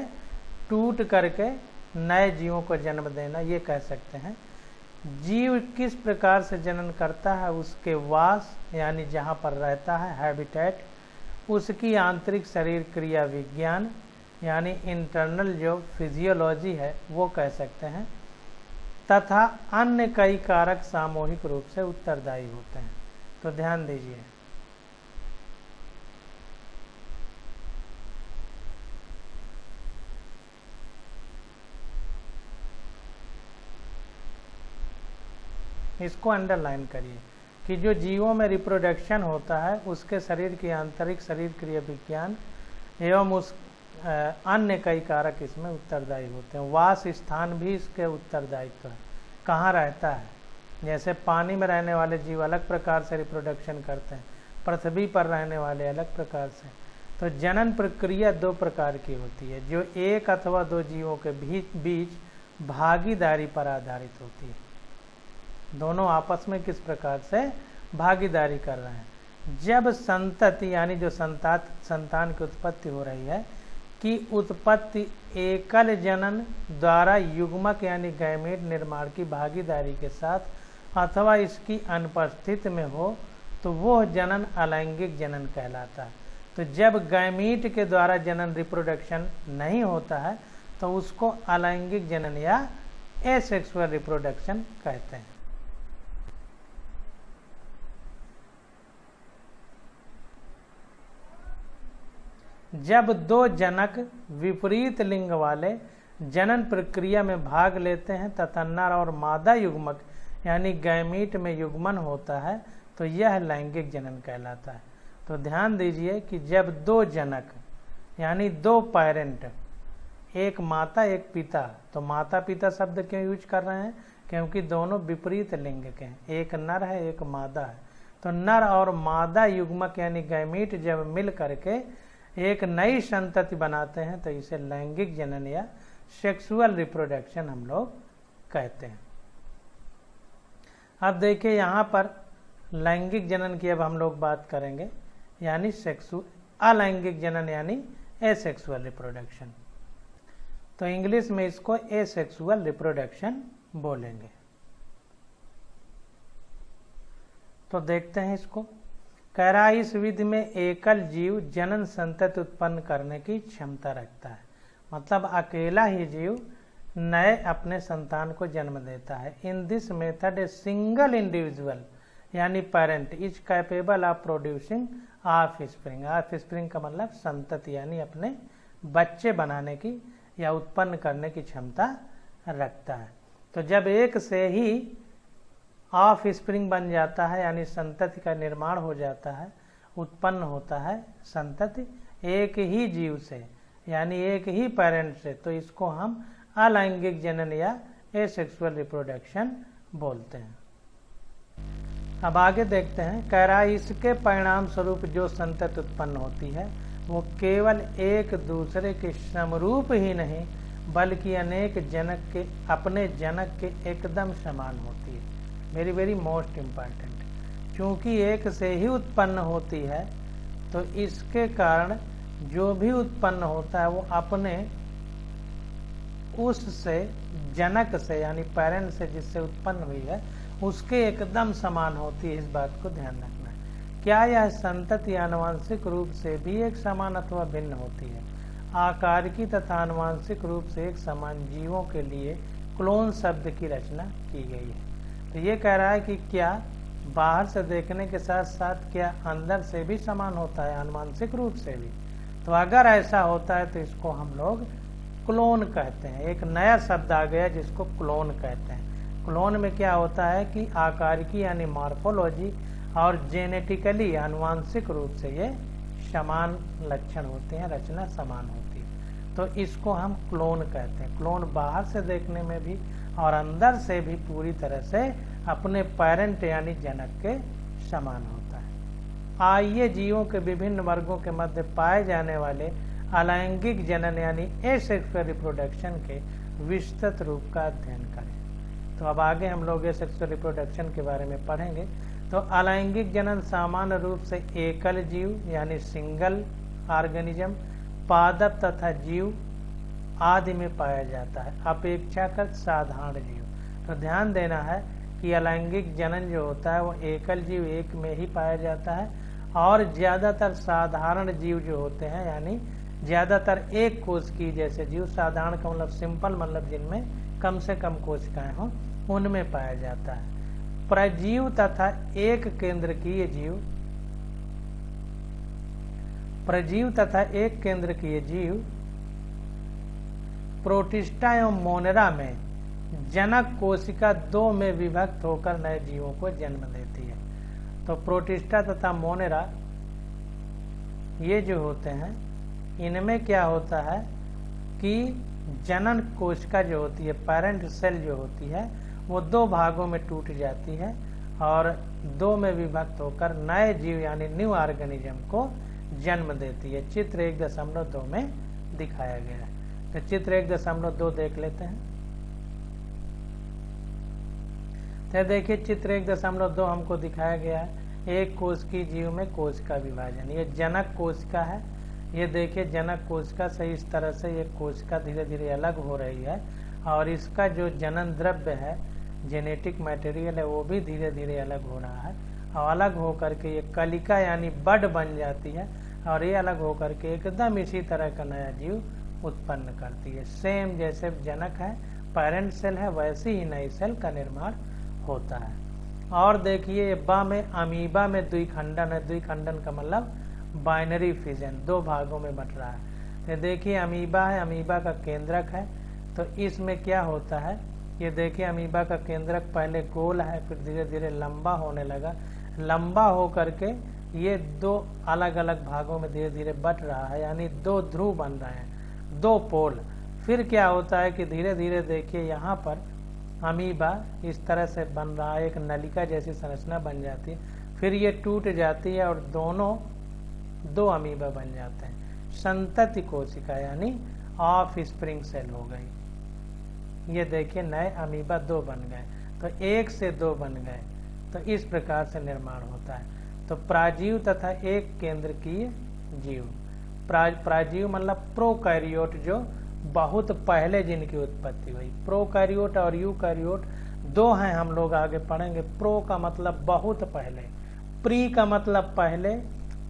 टूट करके नए जीवों को जन्म देना, ये कह सकते हैं। जीव किस प्रकार से जनन करता है, उसके वास यानी जहाँ पर रहता है हैबिटेट, उसकी आंतरिक शरीर क्रिया विज्ञान यानी इंटरनल जो फिजियोलॉजी है वो कह सकते हैं, तथा अन्य कई कारक सामूहिक रूप से उत्तरदायी होते हैं। तो ध्यान दीजिए, इसको अंडरलाइन करिए कि जो जीवों में रिप्रोडक्शन होता है उसके शरीर की आंतरिक शरीर क्रिया विज्ञान एवं उस अन्य कई कारक इसमें उत्तरदायी होते हैं। वास स्थान भी इसके उत्तरदायित्व है, कहाँ रहता है। जैसे पानी में रहने वाले जीव अलग प्रकार से रिप्रोडक्शन करते हैं, पृथ्वी पर रहने वाले अलग प्रकार से। तो जनन प्रक्रिया दो प्रकार की होती है, जो एक अथवा दो जीवों के बीच भागीदारी पर आधारित होती है। दोनों आपस में किस प्रकार से भागीदारी कर रहे हैं। जब संतति यानी जो संतान की उत्पत्ति हो रही है कि उत्पत्ति एकल जनन द्वारा युग्मक यानी गैमेट निर्माण की भागीदारी के साथ अथवा इसकी अनुपस्थिति में हो तो वह जनन अलैंगिक जनन कहलाता है। तो जब गैमीट के द्वारा जनन रिप्रोडक्शन नहीं होता है तो उसको अलैंगिक जनन या एसेक्सुअल रिप्रोडक्शन कहते हैं। जब दो जनक विपरीत लिंग वाले जनन प्रक्रिया में भाग लेते हैं तथा नर और मादा युग्मक यानी गैमीट में युग्मन होता है तो यह लैंगिक जनन कहलाता है। तो ध्यान दीजिए कि जब दो जनक यानी दो पेरेंट, एक माता एक पिता, तो माता पिता शब्द क्यों यूज कर रहे हैं? क्योंकि दोनों विपरीत लिंग के हैं, एक नर है एक मादा है। तो नर और मादा युग्मक यानी गैमीट जब मिल करके एक नई संतति बनाते हैं तो इसे लैंगिक जनन या सेक्सुअल रिप्रोडक्शन हम लोग कहते हैं। अब देखिए यहाँ पर लैंगिक जनन की अब हम लोग बात करेंगे, यानी अलैंगिक जनन यानी एसेक्सुअल रिप्रोडक्शन। तो इंग्लिश में इसको एसेक्सुअल रिप्रोडक्शन बोलेंगे। तो देखते हैं इसको। कह रहा है इस विधि में एकल जीव जनन संतति उत्पन्न करने की क्षमता रखता है, मतलब अकेला ही जीव नए अपने संतान को जन्म देता है। In this method a single individual यानी parent is capable of producing offspring. Offspring का मतलब संतति यानी अपने बच्चे बनाने की या उत्पन्न करने की क्षमता रखता है। तो जब एक से ही ऑफ स्प्रिंग बन जाता है यानी संतति का निर्माण हो जाता है, उत्पन्न होता है संतति एक ही जीव से यानी एक ही पेरेंट से, तो इसको हम अलैंगिक जनन या एसेक्सुअल रिप्रोडक्शन बोलते हैं। अब आगे देखते हैं। कह रहा है इसके परिणाम स्वरूप जो संतति उत्पन्न होती है वो केवल एक दूसरे के समरूप ही नहीं बल्कि अनेक जनक के अपने जनक के एकदम समान होती है। Very very most important. क्योंकि एक से ही उत्पन्न होती है तो इसके कारण जो भी उत्पन्न होता है वो अपने उससे जनक से यानी पेरेंट से जिससे उत्पन्न हुई है उसके एकदम समान होती है। इस बात को ध्यान रखना है। क्या यह संतति आनुवंशिक रूप से भी एक समान अथवा भिन्न होती है? आकार की तथा आनुवंशिक रूप से एक समान जीवों के लिए क्लोन शब्द की रचना की गई है। तो ये कह रहा है कि क्या बाहर से देखने के साथ साथ क्या अंदर से भी समान होता है, आनुवंशिक रूप से भी? तो अगर ऐसा होता है तो इसको हम लोग क्लोन कहते हैं। एक नया शब्द आ गया जिसको क्लोन कहते हैं। क्लोन में क्या होता है कि आकारिकी यानी मॉर्फोलॉजी और जेनेटिकली आनुवंशिक रूप से ये समान लक्षण होते हैं, रचना समान होती है, तो इसको हम क्लोन कहते हैं। क्लोन बाहर से देखने में भी और अंदर से भी पूरी तरह से अपने पेरेंट यानी जनक के समान होता है। आइए जीवों के विभिन्न वर्गों के मध्य पाए जाने वाले अलैंगिक जनन यानी एसेक्सुअल रिप्रोडक्शन के विस्तृत रूप का अध्ययन करें। तो अब आगे हम लोग एसेक्सुअल रिप्रोडक्शन के बारे में पढ़ेंगे। तो अलैंगिक जनन सामान्य रूप से एकल जीव यानी सिंगल ऑर्गेनिज्म, पादप तथा जीव आदि में पाया जाता है, अपेक्षाकृत साधारण जीव। तो ध्यान देना है कि अलैंगिक जनन जो होता है वो एकल जीव एक में ही पाया जाता है और ज्यादातर साधारण जीव जो होते हैं यानी ज्यादातर एक कोश की जैसे जीव, साधारण का मतलब सिंपल मतलब जिनमें कम से कम कोशिकाएं हों, उनमें पाया जाता है। प्रजीव तथा एक केंद्रकीय जीव, प्रजीव तथा एक केंद्रकीय जीव प्रोटिस्टा एवं मोनेरा में जनक कोशिका दो में विभक्त होकर नए जीवों को जन्म देती है। तो प्रोटिस्टा तथा मोनेरा ये जो होते हैं इनमें क्या होता है कि जनन कोशिका जो होती है, पेरेंट सेल जो होती है, वो दो भागों में टूट जाती है और दो में विभक्त होकर नए जीव यानी न्यू ऑर्गेनिज्म को जन्म देती है। चित्र 1.2 में दिखाया गया है। तो चित्र 1.2 देख लेते हैं। तो देखिए चित्र 1.2 हमको दिखाया गया है एक कोश की जीव में कोश का विभाजन। ये जनक कोशिका है। ये देखिए जनक कोशिका से इस तरह से ये कोशिका धीरे धीरे अलग हो रही है और इसका जो जनन द्रव्य है, जेनेटिक मटेरियल है, वो भी धीरे धीरे अलग हो रहा है और अलग होकर के ये कलिका यानी बड बन जाती है और ये अलग होकर के एकदम इसी तरह का नया जीव उत्पन्न करती है। सेम जैसे जनक है, पेरेंट सेल है, वैसे ही नई सेल का निर्माण होता है। और देखिए बा में अमीबा में द्विखंडन है। द्विखंडन का मतलब बाइनरी फिजन, दो भागों में बट रहा है। तो देखिए अमीबा है, अमीबा का केंद्रक है। तो इसमें क्या होता है, ये देखिए अमीबा का केंद्रक पहले गोल है, फिर धीरे धीरे लंबा होने लगा। लंबा हो करके ये दो अलग अलग भागों में धीरे धीरे बट रहा है, यानी दो ध्रुव बन रहे हैं, दो पोल। फिर क्या होता है कि धीरे धीरे देखिए यहाँ पर अमीबा इस तरह से बन रहा है, एक नलिका जैसी संरचना बन जाती है, फिर ये टूट जाती है और दोनों दो अमीबा बन जाते हैं। संतति कोशिका यानी ऑफ स्प्रिंग सेल हो गई। ये देखिए नए अमीबा दो बन गए, तो एक से दो बन गए, तो इस प्रकार से निर्माण होता है। तो प्राजीव तथा एक केंद्रकीय जीव, प्राजीव मतलब प्रोकैरियोट, जो बहुत पहले जिनकी उत्पत्ति हुई। प्रोकैरियोट और यूकैरियोट दो हैं, हम लोग आगे पढ़ेंगे। प्रो का मतलब बहुत पहले, प्री का मतलब पहले,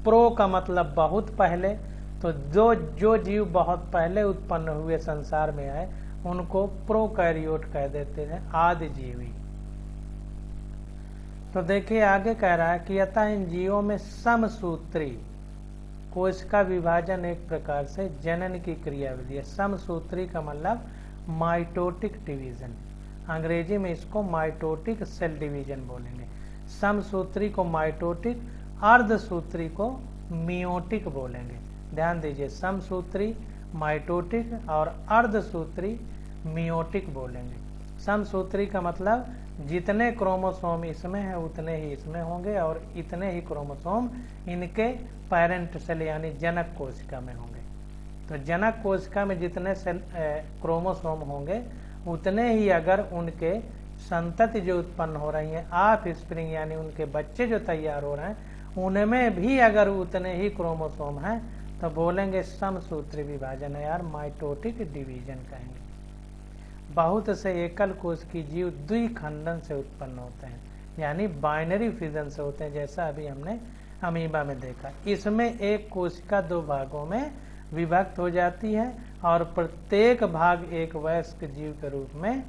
प्रो का मतलब बहुत पहले। तो जो जीव बहुत पहले उत्पन्न हुए संसार में आए उनको प्रोकैरियोट कह देते हैं, आदि जीवी। तो देखिए आगे कह रहा है कि अतः इन जीवों में समसूत्री कोशिका विभाजन एक प्रकार से जनन की क्रियाविधि है। समसूत्री का मतलब माइटोटिक डिवीजन, अंग्रेजी में इसको माइटोटिक सेल डिवीजन बोलेंगे। समसूत्री को माइटोटिक, अर्धसूत्री को मियोटिक बोलेंगे। ध्यान दीजिए, समसूत्री माइटोटिक और अर्धसूत्री मियोटिक बोलेंगे। समसूत्री का मतलब जितने क्रोमोसोम इसमें है उतने ही इसमें होंगे, और इतने ही क्रोमोसोम इनके पेरेंट सेल यानी जनक कोशिका में होंगे। तो जनक कोशिका में जितने सेल क्रोमोसोम होंगे उतने ही अगर उनके संतति जो उत्पन्न हो रही है, ऑफ स्प्रिंग यानी उनके बच्चे जो तैयार हो रहे हैं, उनमें भी अगर उतने ही क्रोमोसोम हैं तो बोलेंगे समसूत्री विभाजन है यार, माइटोटिक डिवीजन कहेंगे। बहुत से एकल कोश की जीव द्विखंडन से उत्पन्न होते हैं, यानी बाइनरी फिजन से होते हैं, जैसा अभी हमने अमीबा में देखा। इसमें एक कोशिका दो भागों में विभक्त हो जाती है और प्रत्येक भाग एक वयस्क जीव के रूप में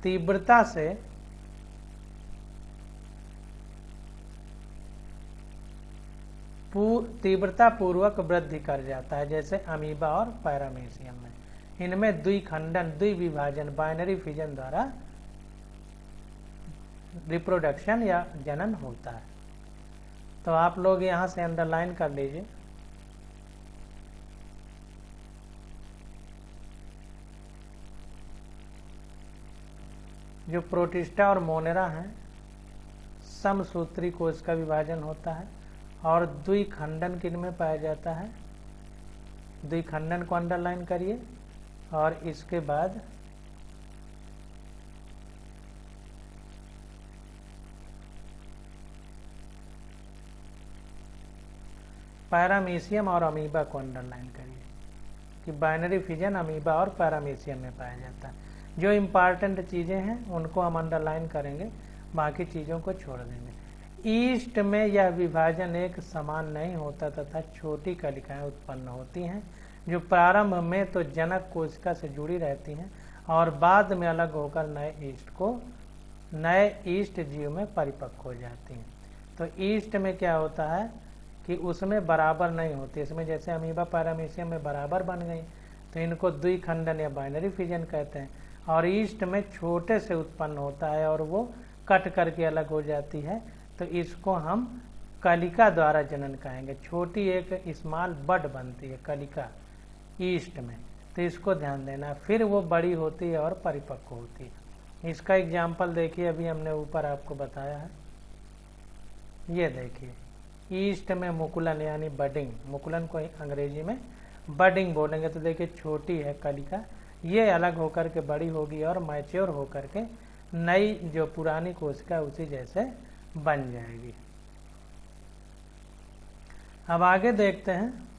तीव्रता पूर्वक वृद्धि कर जाता है, जैसे अमीबा और पैरामीशियम में। इनमें द्विखंडन, द्विविभाजन, बाइनरी फिजन द्वारा रिप्रोडक्शन या जनन होता है। तो आप लोग यहाँ से अंडरलाइन कर लीजिए। जो प्रोटिस्टा और मोनेरा हैं, समसूत्री कोश का विभाजन होता है और द्विखंडन किन में पाया जाता है, द्विखंडन को अंडरलाइन करिए। और इसके बाद पैरामीशियम और अमीबा को अंडरलाइन करिए कि बाइनरी फिजन अमीबा और पैरामीशियम में पाया जाता है। जो इम्पॉर्टेंट चीज़ें हैं उनको हम अंडरलाइन करेंगे, बाकी चीज़ों को छोड़ देंगे। ईस्ट में यह विभाजन एक समान नहीं होता तथा छोटी कलिकाएं उत्पन्न होती हैं, जो प्रारंभ में तो जनक कोशिका से जुड़ी रहती हैं और बाद में अलग होकर नए ईस्ट जीव में परिपक्व हो जाती हैं। तो ईस्ट में क्या होता है कि उसमें बराबर नहीं होती, इसमें जैसे अमीबा पैरामीशियम में बराबर बन गई तो इनको द्विखंडन या बाइनरी फिजन कहते हैं। और ईस्ट में छोटे से उत्पन्न होता है और वो कट करके अलग हो जाती है, तो इसको हम कलिका द्वारा जनन कहेंगे। छोटी एक स्मॉल बड बनती है कलिका ईस्ट में, तो इसको ध्यान देना। फिर वो बड़ी होती है और परिपक्व होती है। इसका एग्जाम्पल देखिए, अभी हमने ऊपर आपको बताया है, ये देखिए ईस्ट में मुकुलन यानी बडिंग, मुकुलन को अंग्रेजी में बडिंग बोलेंगे। तो देखिए छोटी है कलिका, ये अलग होकर के बड़ी होगी और मैच्योर होकर के नई जो पुरानी कोशिका उसी जैसे बन जाएगी। अब आगे देखते हैं।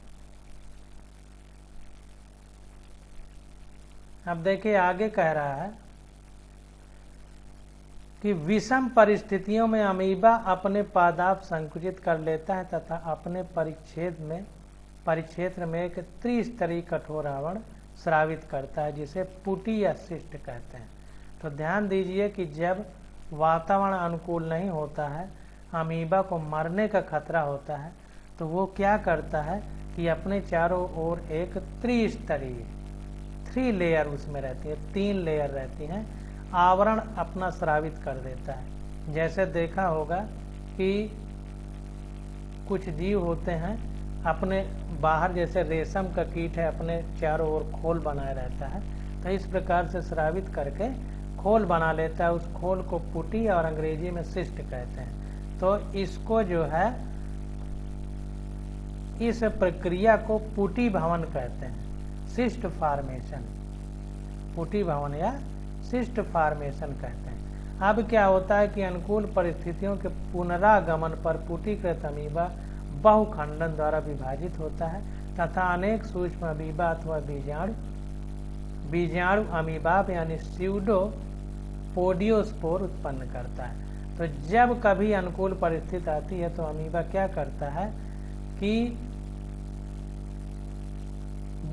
अब देखिए आगे कह रहा है कि विषम परिस्थितियों में अमीबा अपने पादाप संकुचित कर लेता है तथा अपने परिक्षेत्र में एक त्रिस्तरीय कठोर आवरण स्रावित करता है, जिसे पुटी या सिस्ट कहते हैं। तो ध्यान दीजिए कि जब वातावरण अनुकूल नहीं होता है, अमीबा को मरने का खतरा होता है, तो वो क्या करता है कि अपने चारों ओर एक त्रिस्तरीय 3 लेयर उसमें रहती है, 3 लेयर रहती हैं, आवरण अपना स्रावित कर देता है। जैसे देखा होगा कि कुछ जीव होते हैं अपने बाहर, जैसे रेशम का कीट है, अपने चारों ओर खोल बनाए रहता है, तो इस प्रकार से स्रावित करके खोल बना लेता है। उस खोल को पुटी और अंग्रेजी में सिस्ट कहते हैं। तो इसको जो है, इस प्रक्रिया को पुटी भवन कहते हैं, सिस्ट फार्मेशन, पुटी भवन या सिस्ट फार्मेशन कहते हैं। अब क्या होता है कि अनुकूल परिस्थितियों के पुनरागमन पर पुटीकृत अमीबा बहुखंडन द्वारा विभाजित होता है तथा अनेक सूक्ष्म अमीबा अथवा बीजाणु अमीबाब यानी स्यूडो पोडियोस्पोर उत्पन्न करता है। तो जब कभी अनुकूल परिस्थिति आती है तो अमीबा क्या करता है कि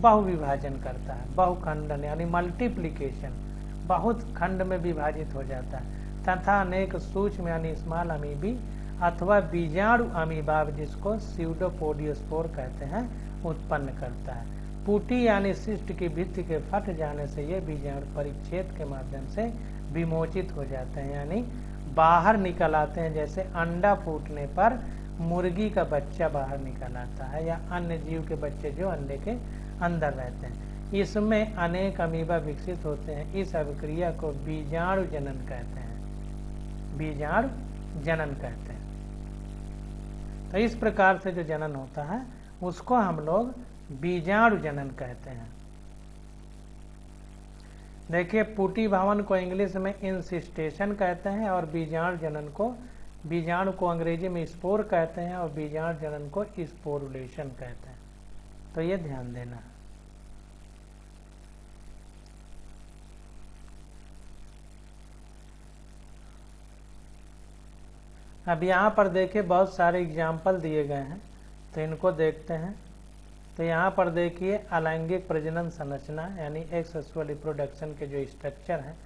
बहुविभाजन करता है, बहुखंडन यानी मल्टीप्लिकेशन, बहुत खंड में विभाजित हो जाता है तथा अनेक सूक्ष्म यानी स्मॉल अमीबी अथवा बीजाणु अमीबाब, जिसको स्यूडोपोडियोस्पोर कहते हैं, उत्पन्न करता है। पुटी यानी सिस्ट की भित्ति के फट जाने से ये बीजाणु परिच्छेद के माध्यम से विमोचित हो जाते हैं, यानी बाहर निकल आते हैं। जैसे अंडा फूटने पर मुर्गी का बच्चा बाहर निकल आता है या अन्य जीव के बच्चे जो अंडे के अंदर रहते हैं, इसमें अनेक अमीबा विकसित होते हैं। इस अभिक्रिया को बीजाणु जनन कहते हैं, बीजाणु जनन कहते हैं। तो इस प्रकार से जो जनन होता है उसको हम लोग बीजाणु जनन कहते हैं। देखिए, पुटी भवन को इंग्लिश में इंसिस्टेशन कहते हैं और बीजाणु को अंग्रेजी में स्पोर कहते हैं और बीजाणु जनन को स्पोरुलेशन कहते हैं। तो ये ध्यान देना। अब यहाँ पर देखिए बहुत सारे एग्जाम्पल दिए गए हैं, तो इनको देखते हैं। तो यहाँ पर देखिए अलैंगिक प्रजनन संरचना यानी एक्सेक्सुअल रिप्रोडक्शन के जो स्ट्रक्चर हैं,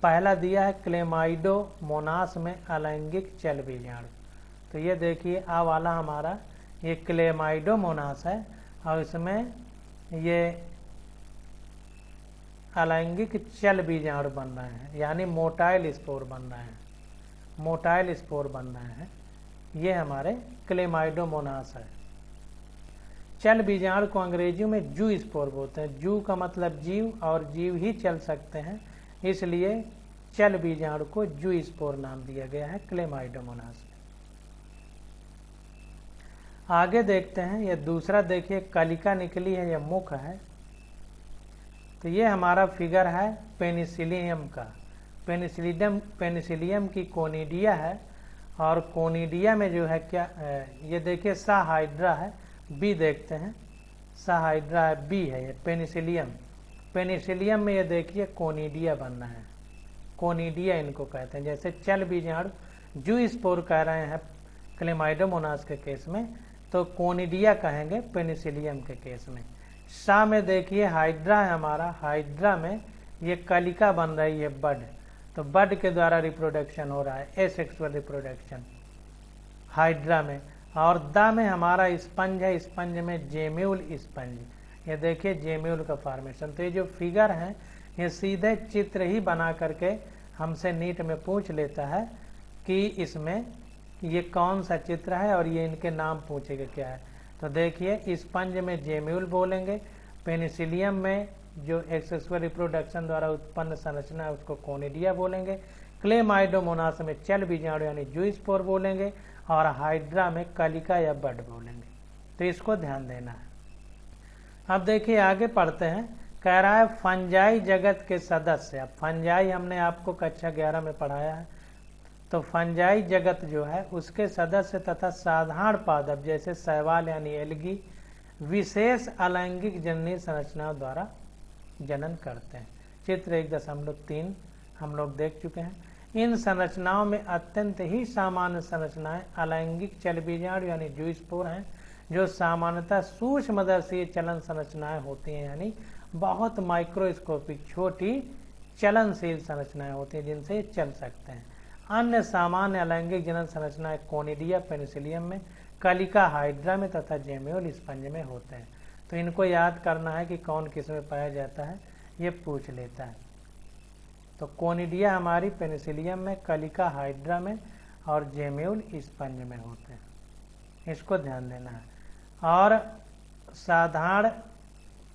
पहला दिया है क्लेमाइडोमोनास में अलैंगिक चल बीजाणु। तो ये देखिए आ वाला हमारा ये क्लेमाइडोमोनास है और इसमें ये अलैंगिक चल बीजाणु बन रहे हैं, यानी मोटाइल स्पोर बन रहे हैं, मोटाइल स्पोर बन रहे हैं। ये हमारे क्लेमाइडोमोनास है। चल बीजाणु को अंग्रेजी में जू स्पोर बोलते हैं। जू का मतलब जीव और जीव ही चल सकते हैं, इसलिए चल बीजाणु को जू स्पोर नाम दिया गया है क्लेमाइडोमोनास। आगे देखते हैं, ये दूसरा देखिए कलिका निकली है, यह मुख है। तो ये हमारा फिगर है पेनिसिलियम का। पेनिसिलियम की कोनिडिया है और कोनिडिया में जो है क्या, ये देखिए साहाइड्रा है, बी देखते हैं, साहाइड्रा है, बी है ये पेनिसिलियम। पेनिसिलियम में ये देखिए कोनिडिया बनना है, कोनिडिया इनको कहते हैं। जैसे चल बीजाणु जू स्पोर कह रहे हैं क्लेमाइडोमोनास के केस में, तो कोनिडिया कहेंगे पेनिसिलियम के केस में। सा में देखिए हाइड्रा है हमारा, हाइड्रा में ये कलिका बन रही है बड, तो बड के द्वारा रिप्रोडक्शन हो रहा है, एसेक्सुअल रिप्रोडक्शन हाइड्रा में। और दा में हमारा स्पंज है, स्पंज में जेम्यूल स्पंज, ये देखिए जेम्यूल का फॉर्मेशन। तो ये जो फिगर है ये सीधे चित्र ही बना करके हमसे नीट में पूछ लेता है कि इसमें ये कौन सा चित्र है और ये इनके नाम पूछेगा क्या है। तो देखिए स्पंज में जेम्यूल बोलेंगे, पेनिसिलियम में जो एक्सेक्सुअल रिप्रोडक्शन द्वारा उत्पन्न संरचना है उसको कोनिडिया बोलेंगे, क्लेमाइडोमोनास में चल बीजाणु यानी जू स्पोर बोलेंगे और हाइड्रा में कलिका या बड बोलेंगे। तो इसको ध्यान देना है। अब देखिए आगे पढ़ते हैं, कह रहा है फंजाई जगत के सदस्य। अब फंजाई हमने आपको कक्षा 11 में पढ़ाया है, तो फंजाई जगत जो है उसके सदस्य तथा साधारण पादप जैसे शैवाल यानी एल्गी विशेष अलैंगिक जननी संरचनाओं द्वारा जनन करते हैं। चित्र 1.3 हम लोग देख चुके हैं। इन संरचनाओं में अत्यंत ही सामान्य संरचनाएं अलैंगिक चल बीजाणु यानी जू स्पोर हैं, जो सामान्यतः सूक्ष्मदर्शी चलन संरचनाएं होती हैं, यानी बहुत माइक्रोस्कोपिक छोटी चलनशील संरचनाएं होती हैं जिनसे चल सकते हैं। अन्य सामान्य अलैंगिक जनन संरचनाएं कोनिडिया पेनिसिलियम में, कलिका हाइड्रा में तथा जेम्यूल स्पंज में होते हैं। तो इनको याद करना है कि कौन किस में पाया जाता है, ये पूछ लेता है। तो कोनिडिया हमारी पेनिसिलियम में, कलिका हाइड्रा में और जेम्यूल स्पंज में होते हैं। इसको ध्यान देना है। और साधारण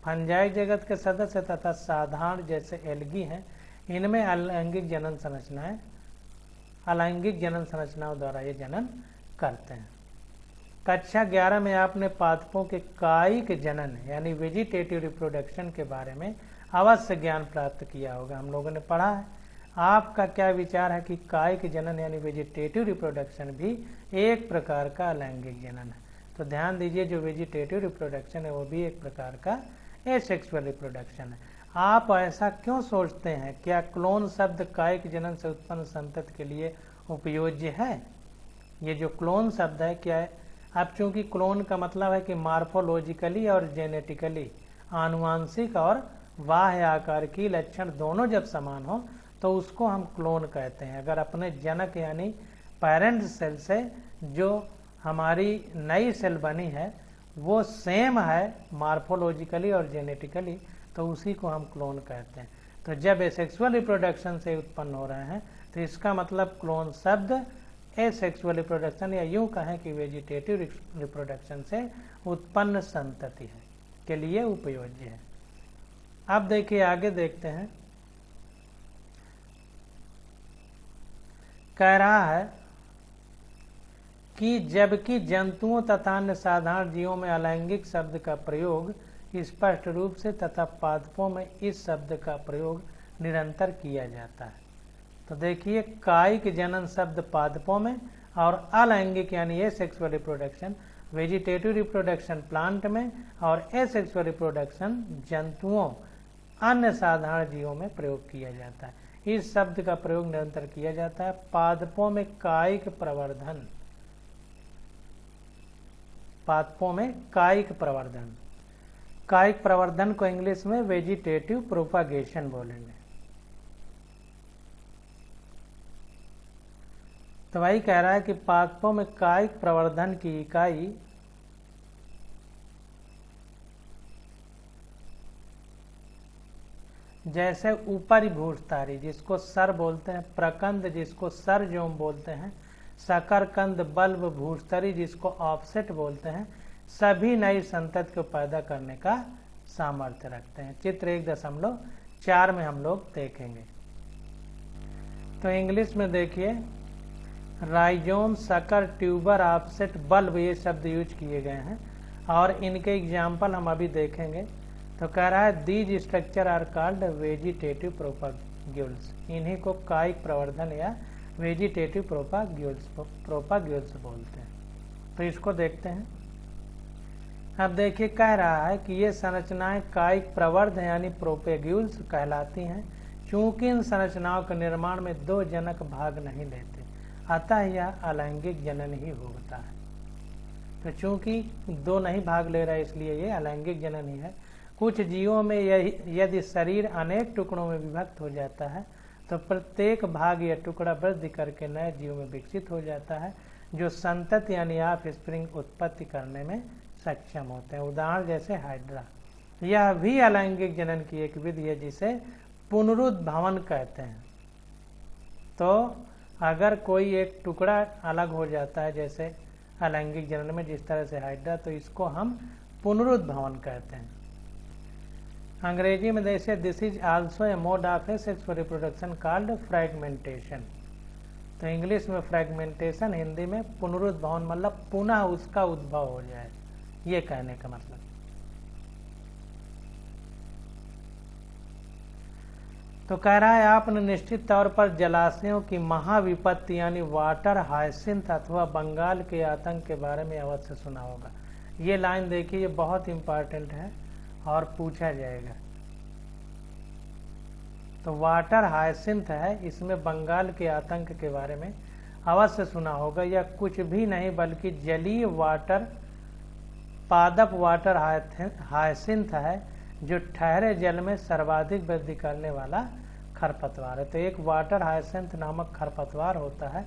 फंजाई जगत के सदस्य तथा साधारण जैसे एल्गी हैं, इनमें अलैंगिक जनन संरचनाओं द्वारा ये जनन करते हैं। कक्षा 11 में आपने पादपों के कायिक जनन यानी वेजिटेटिव रिप्रोडक्शन के बारे में अवश्य ज्ञान प्राप्त किया होगा, हम लोगों ने पढ़ा है। आपका क्या विचार है कि कायिक जनन यानी वेजिटेटिव रिप्रोडक्शन भी एक प्रकार का अलैंगिक जनन है? तो ध्यान दीजिए, जो वेजिटेटिव रिप्रोडक्शन है वो भी एक प्रकार का एसेक्सुअल रिप्रोडक्शन है। आप ऐसा क्यों सोचते हैं? क्या क्लोन शब्द कायिक जनन से उत्पन्न संतति के लिए उपयोज्य है? ये जो क्लोन शब्द है क्या है? अब चूंकि क्लोन का मतलब है कि मार्फोलॉजिकली और जेनेटिकली आनुवांशिक और बाह्य आकार की लक्षण दोनों जब समान हो तो उसको हम क्लोन कहते हैं। अगर अपने जनक यानी पेरेंट सेल से जो हमारी नई सेल बनी है वो सेम है मार्फोलॉजिकली और जेनेटिकली, तो उसी को हम क्लोन कहते हैं। तो जब एसेक्सुअल रिप्रोडक्शन से उत्पन्न हो रहे हैं तो इसका मतलब क्लोन शब्द एसेक्सुअल रिप्रोडक्शन या यूं कहें कि वेजिटेटिव रिप्रोडक्शन से उत्पन्न संतति है के लिए उपयोज्य है। अब देखिए आगे देखते हैं, कह रहा है कि जबकि जंतुओं तथा अन्य साधारण जीवों में अलैंगिक शब्द का प्रयोग स्पष्ट रूप से तथा पादपों में इस शब्द का प्रयोग निरंतर किया जाता है। तो देखिए, कायिक जनन शब्द पादपों में और अलैंगिक यानी asexual reproduction vegetative reproduction plant में और एसेक्सुअल रिप्रोडक्शन जंतुओं अन्य साधारण जीवों में प्रयोग किया जाता है। इस शब्द का प्रयोग निरंतर किया जाता है। पादपों में कायिक प्रवर्धन, पादपों में कायिक प्रवर्धन, कायिक प्रवर्धन को इंग्लिश में वेजिटेटिव प्रोपागेशन बोलेंगे। तो वही कह रहा है कि पादपों में कायिक प्रवर्धन की इकाई जैसे ऊपरी भूस्थारी जिसको सर बोलते हैं, प्रकंद जिसको सरजोम बोलते हैं, शकरकंद, बल्ब, भूस्थरी जिसको ऑफसेट बोलते हैं, सभी नई संतति को पैदा करने का सामर्थ्य रखते हैं। चित्र 1.4 में हम लोग देखेंगे। तो इंग्लिश में देखिए, राइजोम, शकर, ट्यूबर, ऑफसेट, बल्ब ये शब्द यूज किए गए हैं और इनके एग्जाम्पल हम अभी देखेंगे। तो कह रहा है these structure are called vegetative propagules, इन्हीं को कायिक प्रवर्धन या वेजिटेटिव प्रोपाग्यूल्स बोलते हैं। तो इसको देखते हैं। अब देखिए, कह रहा है कि ये संरचनाएं कायिक प्रवर्ध यानी प्रोपेग्यूल्स कहलाती हैं। चूंकि इन संरचनाओं के निर्माण में दो जनक भाग नहीं लेते, अतः यह अलैंगिक जनन ही होता है। तो चूंकि दो नहीं भाग ले रहा है इसलिए ये अलैंगिक जनन ही है। कुछ जीवों में यदि शरीर अनेक टुकड़ों में विभक्त हो जाता है तो प्रत्येक भाग या टुकड़ा वृद्धि करके नए जीव में विकसित हो जाता है जो संतति यानी ऑफस्प्रिंग उत्पत्ति करने में सक्षम होते हैं। उदाहरण जैसे हाइड्रा, यह भी अलैंगिक जनन की एक विधि है जिसे पुनरुद्भवन कहते हैं। तो अगर कोई एक टुकड़ा अलग हो जाता है जैसे अलैंगिक जनन में जिस तरह से हाइड्रा, तो इसको हम पुनरुद्भवन कहते हैं। अंग्रेजी में जैसे this is also a mode of asexual reproduction called fragmentation. तो इंग्लिश में फ्रैगमेंटेशन, हिंदी में पुनरुद्भवन, मतलब पुनः उसका उद्भव हो जाए, ये कहने का मतलब। तो कह रहा है आपने निश्चित तौर पर जलाशयों की महाविपत्ति यानी वाटर हायसिंथ अथवा बंगाल के आतंक के बारे में अवश्य सुना होगा। ये लाइन देखिए, ये बहुत इंपॉर्टेंट है और पूछा जाएगा। तो वाटर हायसिंथ है, इसमें बंगाल के आतंक के बारे में अवश्य सुना होगा। यह कुछ भी नहीं बल्कि जलीय वाटर पादप वाटर हायसिंथ है जो ठहरे जल में सर्वाधिक वृद्धि करने वाला खरपतवार है। तो एक वाटर हायसिंथ नामक खरपतवार होता है,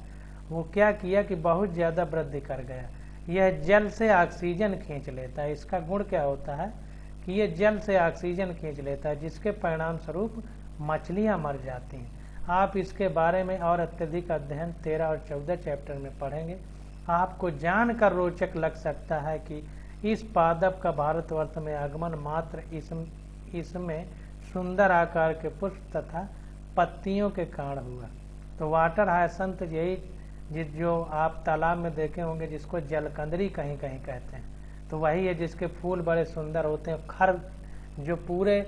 वो क्या किया कि बहुत ज़्यादा वृद्धि कर गया। यह जल से ऑक्सीजन खींच लेता है। इसका गुण क्या होता है कि ये जल से ऑक्सीजन खींच लेता है, जिसके परिणाम स्वरूप मछलियां मर जाती हैं। आप इसके बारे में और अत्यधिक अध्ययन 13 और 14 चैप्टर में पढ़ेंगे। आपको जानकर रोचक लग सकता है कि इस पादप का भारतवर्ष में आगमन मात्र इसमें सुंदर आकार के पुष्प तथा पत्तियों के कारण हुआ। तो वाटर हायसेंथ यही जो आप तालाब में देखे होंगे जिसको जलकंदरी कहीं कहीं कहते हैं, तो वही है जिसके फूल बड़े सुंदर होते हैं, खर जो पूरे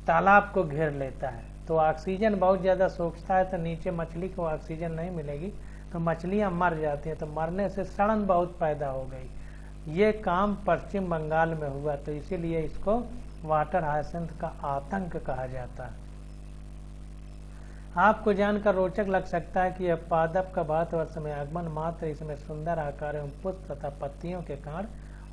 तालाब को घेर लेता है। तो ऑक्सीजन बहुत ज़्यादा सोखता है, तो नीचे मछली को ऑक्सीजन नहीं मिलेगी तो मछलियां मर जाती हैं, तो मरने से सड़न बहुत पैदा हो गई। ये काम पश्चिम बंगाल में हुआ, तो इसीलिए इसको वाटर हायसेंथ का आतंक कहा जाता है। आपको जानकर रोचक लग सकता है कि यह पादप का भारतवर्ष में आगमन मात्र इसमें सुंदर आकार एवं पुष्प तथा पत्तियों के कारण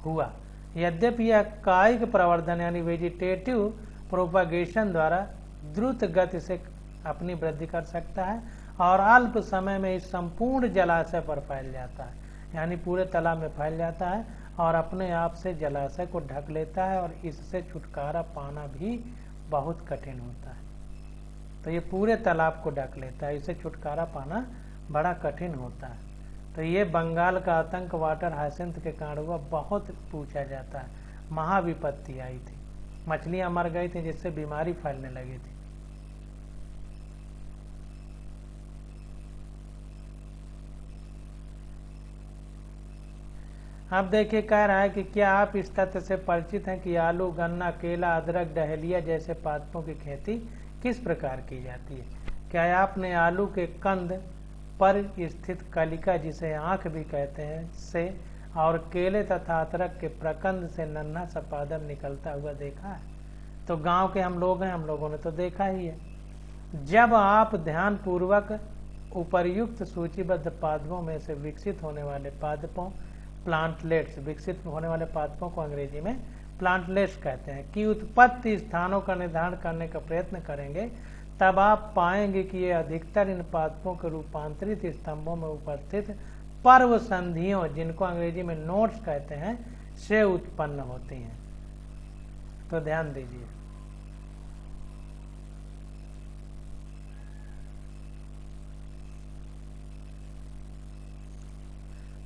हुआ। यद्यपि यह कायिक प्रवर्धन यानी वेजिटेटिव प्रोपागेशन द्वारा द्रुत गति से अपनी वृद्धि कर सकता है और अल्प समय में इस संपूर्ण जलाशय पर फैल जाता है, यानी पूरे तालाब में फैल जाता है और अपने आप से जलाशय को ढक लेता है, और इससे छुटकारा पाना भी बहुत कठिन होता है। तो ये पूरे तालाब को ढक लेता है, इससे छुटकारा पाना बड़ा कठिन होता है। तो ये बंगाल का आतंक वाटर हायसेंथ के कारण हुआ, बहुत पूछा जाता है। महाविपत्ति आई थी, मछलियां मर गई थी जिससे बीमारी फैलने लगी थी। अब देखिए कह रहा है कि क्या आप इस तथ्य से परिचित हैं कि आलू, गन्ना, केला, अदरक, डहेलिया जैसे पादपों की खेती किस प्रकार की जाती है? क्या आपने आलू के कंद पर स्थित कलिका, जिसे आंख भी कहते हैं, से और केले तथा अदरक के प्रकंद से नन्हा सा पादप निकलता हुआ देखा है? तो गांव के हम लोग हैं, हम लोगों ने तो देखा ही है। जब आप ध्यान पूर्वक उपर्युक्त सूचीबद्ध पादपों में से विकसित होने वाले पादपों प्लांटलेट्स, विकसित होने वाले पादपों को अंग्रेजी में प्लांटलेट्स कहते हैं, की उत्पत्ति स्थानों का निर्धारण करने का प्रयत्न करेंगे, तब आप पाएंगे कि ये अधिकतर इन पादपों के रूपांतरित स्तंभों में उपस्थित पर्व संधियों, जिनको अंग्रेजी में नोड्स कहते हैं, से उत्पन्न होती हैं। तो ध्यान दीजिए,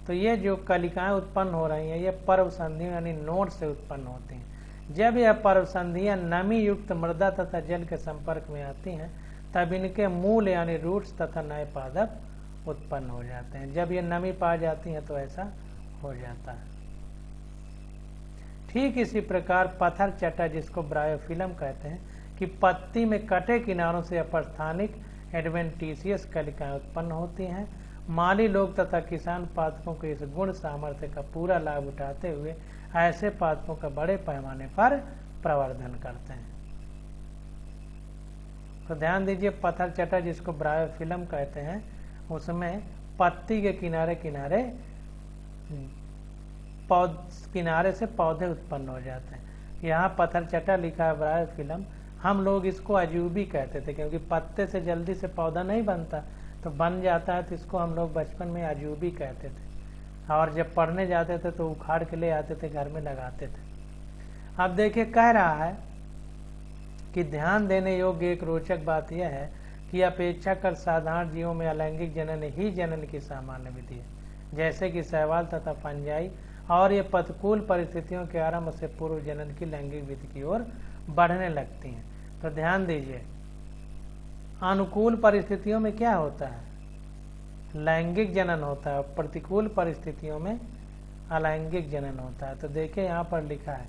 तो ये जो कलिकाएं उत्पन्न हो रही हैं ये पर्व संधियों यानी नोड से उत्पन्न होती हैं। जब यह पर्व संधियां नमी युक्त मृदा तथा जल के संपर्क में आती हैं, तब इनके मूल यानी रूट्स तथा नए पादप उत्पन्न हो जाते हैं। जब ये नमी पा जाती हैं तो ऐसा हो जाता है। ठीक इसी प्रकार पत्थर चट्टा, जिसको ब्रायोफिलम कहते हैं, कि पत्ती में कटे किनारों से अपस्थानिक एडवेंटिशियस कलिकाएं उत्पन्न होती हैं। माली लोग तथा किसान पादपों के इस गुण सामर्थ्य का पूरा लाभ उठाते हुए ऐसे पादपों का बड़े पैमाने पर प्रवर्धन करते हैं। तो ध्यान दीजिए, पत्थर चट्टा जिसको ब्रायोफिलम कहते हैं, उसमें पत्ती के किनारे किनारे किनारे से पौधे उत्पन्न हो जाते हैं। यहाँ पत्थर चट्टा लिखा है ब्रायोफिलम। हम लोग इसको अजूबी कहते थे, क्योंकि पत्ते से जल्दी से पौधा नहीं बनता, तो बन जाता है तो इसको हम लोग बचपन में अजूबी कहते थे, और जब पढ़ने जाते थे तो उखाड़ के ले आते थे, घर में लगाते थे। अब देखिए कह रहा है कि ध्यान देने योग्य एक रोचक बात यह है कि अपेक्षाकृत साधारण जीवों में अलैंगिक जनन ही जनन की सामान्य विधि है, जैसे कि शैवाल तथा फंजाई, और ये प्रतिकूल परिस्थितियों के आरंभ से पूर्व जनन की लैंगिक विधि की ओर बढ़ने लगती हैं। तो ध्यान दीजिए, अनुकूल परिस्थितियों में क्या होता है? लैंगिक जनन होता है, प्रतिकूल परिस्थितियों में अलैंगिक जनन होता है। तो देखिए यहाँ पर लिखा है,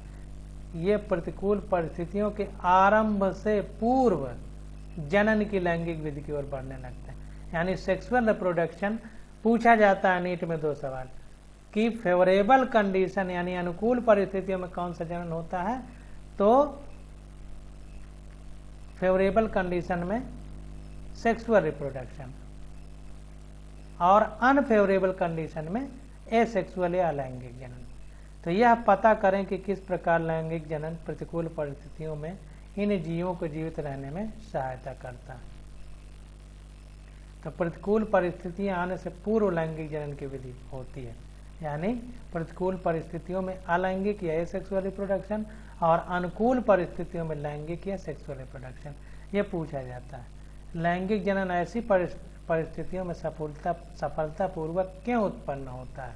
ये प्रतिकूल परिस्थितियों के आरंभ से पूर्व जनन की लैंगिक विधि की ओर बढ़ने लगते हैं, यानी सेक्सुअल रिप्रोडक्शन। पूछा जाता है नीट में 2 सवाल कि फेवरेबल कंडीशन यानी अनुकूल परिस्थितियों में कौन सा जनन होता है? तो फेवरेबल कंडीशन में सेक्सुअल रिप्रोडक्शन, और अनफेवरेबल कंडीशन में एसेक्सुअल या अलैंगिक जनन। तो यह पता करें कि किस प्रकार लैंगिक जनन प्रतिकूल परिस्थितियों में इन जीवों को जीवित रहने में सहायता करता है। तो प्रतिकूल परिस्थितियां आने से पूर्व लैंगिक जनन की विधि होती है, यानी प्रतिकूल परिस्थितियों में अलैंगिक या एसेक्सुअल रिप्रोडक्शन, और अनुकूल परिस्थितियों में लैंगिक या सेक्सुअल रिप्रोडक्शन। ये पूछा जाता है। लैंगिक जनन ऐसी परिस्थितियों में सफलतापूर्वक क्यों उत्पन्न होता है?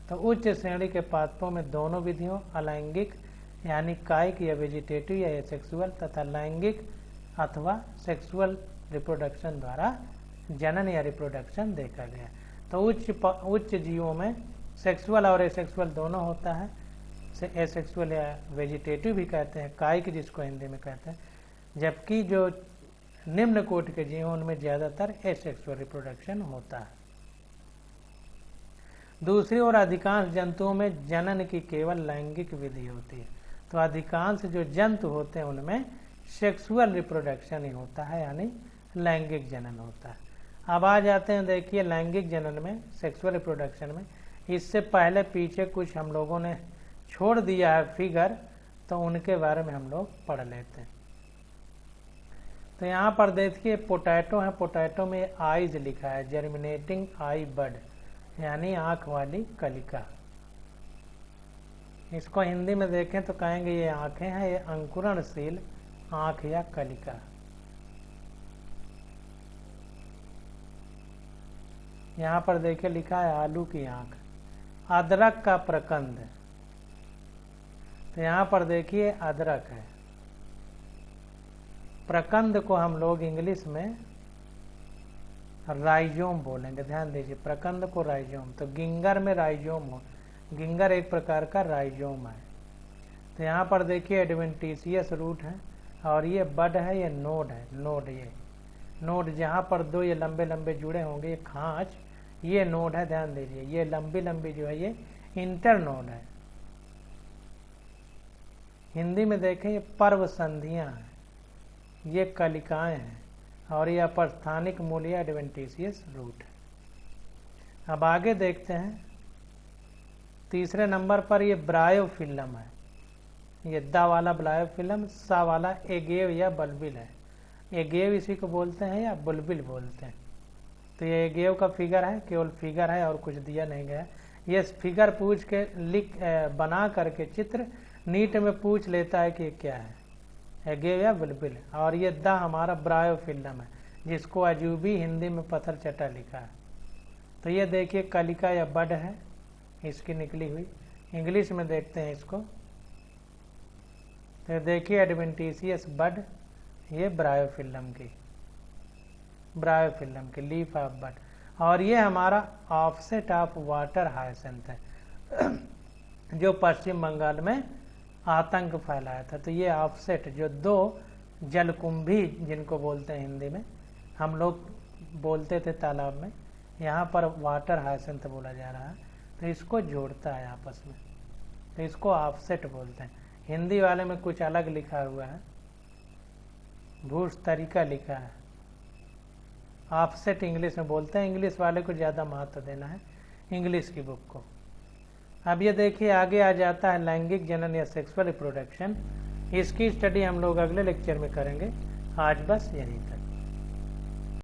तो उच्च श्रेणी के पादपों में दोनों विधियों अलैंगिक यानी कायिक या वेजिटेटिव या एसेक्सुअल तथा लैंगिक अथवा सेक्सुअल रिप्रोडक्शन द्वारा जनन या रिप्रोडक्शन देखा गया। तो उच्च जीवों में सेक्सुअल और एसेक्सुअल दोनों होता है। एसेक्सुअल या वेजिटेटिव भी कहते हैं, कायिक जिसको हिंदी में कहते हैं, जबकि जो निम्न कोटि के जीव उनमें ज़्यादातर एसेक्सुअल रिप्रोडक्शन होता है। दूसरी ओर अधिकांश जंतुओं में जनन की केवल लैंगिक विधि होती है। तो अधिकांश जो जंतु होते हैं उनमें सेक्सुअल रिप्रोडक्शन ही होता है, यानी लैंगिक जनन होता है। अब आ जाते हैं, देखिए लैंगिक जनन में, सेक्सुअल रिप्रोडक्शन में, इससे पहले पीछे कुछ हम लोगों ने छोड़ दिया है फिगर, तो उनके बारे में हम लोग पढ़ लेते हैं। तो यहाँ पर देखिए पोटैटो है, पोटैटो में आइज लिखा है, जर्मिनेटिंग आई बड यानी आँख वाली कलिका। इसको हिंदी में देखें तो कहेंगे ये आँखें हैं, ये अंकुरणशील आँख या कलिका। यहाँ पर देखिए लिखा है आलू की आँख। अदरक का प्रकंद, तो यहाँ पर देखिए अदरक है। प्रकंद को हम लोग इंग्लिश में राइजोम बोलेंगे, ध्यान दीजिए, प्रकंद को राइजोम। तो गिंगर में राइजोम हो, गिंगर एक प्रकार का राइजोम है। तो यहाँ पर देखिए एडवेंटिशियस रूट है और ये बड है, ये नोड है, नोड, ये नोड जहाँ पर दो ये लंबे लंबे जुड़े होंगे, ये खांच, ये नोड है, ध्यान दीजिए। ये लंबी लंबी जो है ये इंटर नोड है। हिंदी में देखें ये पर्व संधियाँ हैं, ये कलिकाएं हैं और ये अपस्थानिक मूल या एडवेंटिशियस रूट है। अब आगे देखते हैं, तीसरे नंबर पर ये ब्रायोफिल्म है, ये दा वाला ब्रायोफिल्म, सा वाला एगेव या बुलबिल है। एगेव इसी को बोलते हैं या बुलबिल बोलते हैं। तो ये एगेव का फिगर है, केवल फिगर है और कुछ दिया नहीं गया। ये फिगर पूछ के बना करके चित्र नीट में पूछ लेता है कि क्या है, एगेव या बुलबिल। और ये दा हमारा ब्रायोफिल्म है, जिसको अजूबी हिंदी में पत्थर चटा लिखा है। तो ये देखिए कलिका या बड है इसकी निकली हुई। इंग्लिश में देखते हैं इसको, तो देखिए एडवेंटिशियस बड, ये ब्रायोफिल्म की लीफ ऑफ बड। और ये हमारा ऑफसेट ऑफ वाटर हायसेंथ है, जो पश्चिम बंगाल में आतंक फैलाया था। तो ये ऑफसेट जो दो जलकुंभी जिनको बोलते हैं हिंदी में, हम लोग बोलते थे तालाब में, यहाँ पर वाटर हायसेंथ बोला जा रहा है। तो इसको जोड़ता है आपस में, तो इसको ऑफसेट बोलते हैं। हिंदी वाले में कुछ अलग लिखा हुआ है, भूस तरीका लिखा है, ऑफसेट इंग्लिश में बोलते हैं। इंग्लिश वाले को ज़्यादा महत्व देना है इंग्लिश की बुक को। अब ये देखिए आगे आ जाता है लैंगिक जनन या सेक्सुअल रिप्रोडक्शन। इसकी स्टडी हम लोग अगले लेक्चर में करेंगे। आज बस यहीं तक।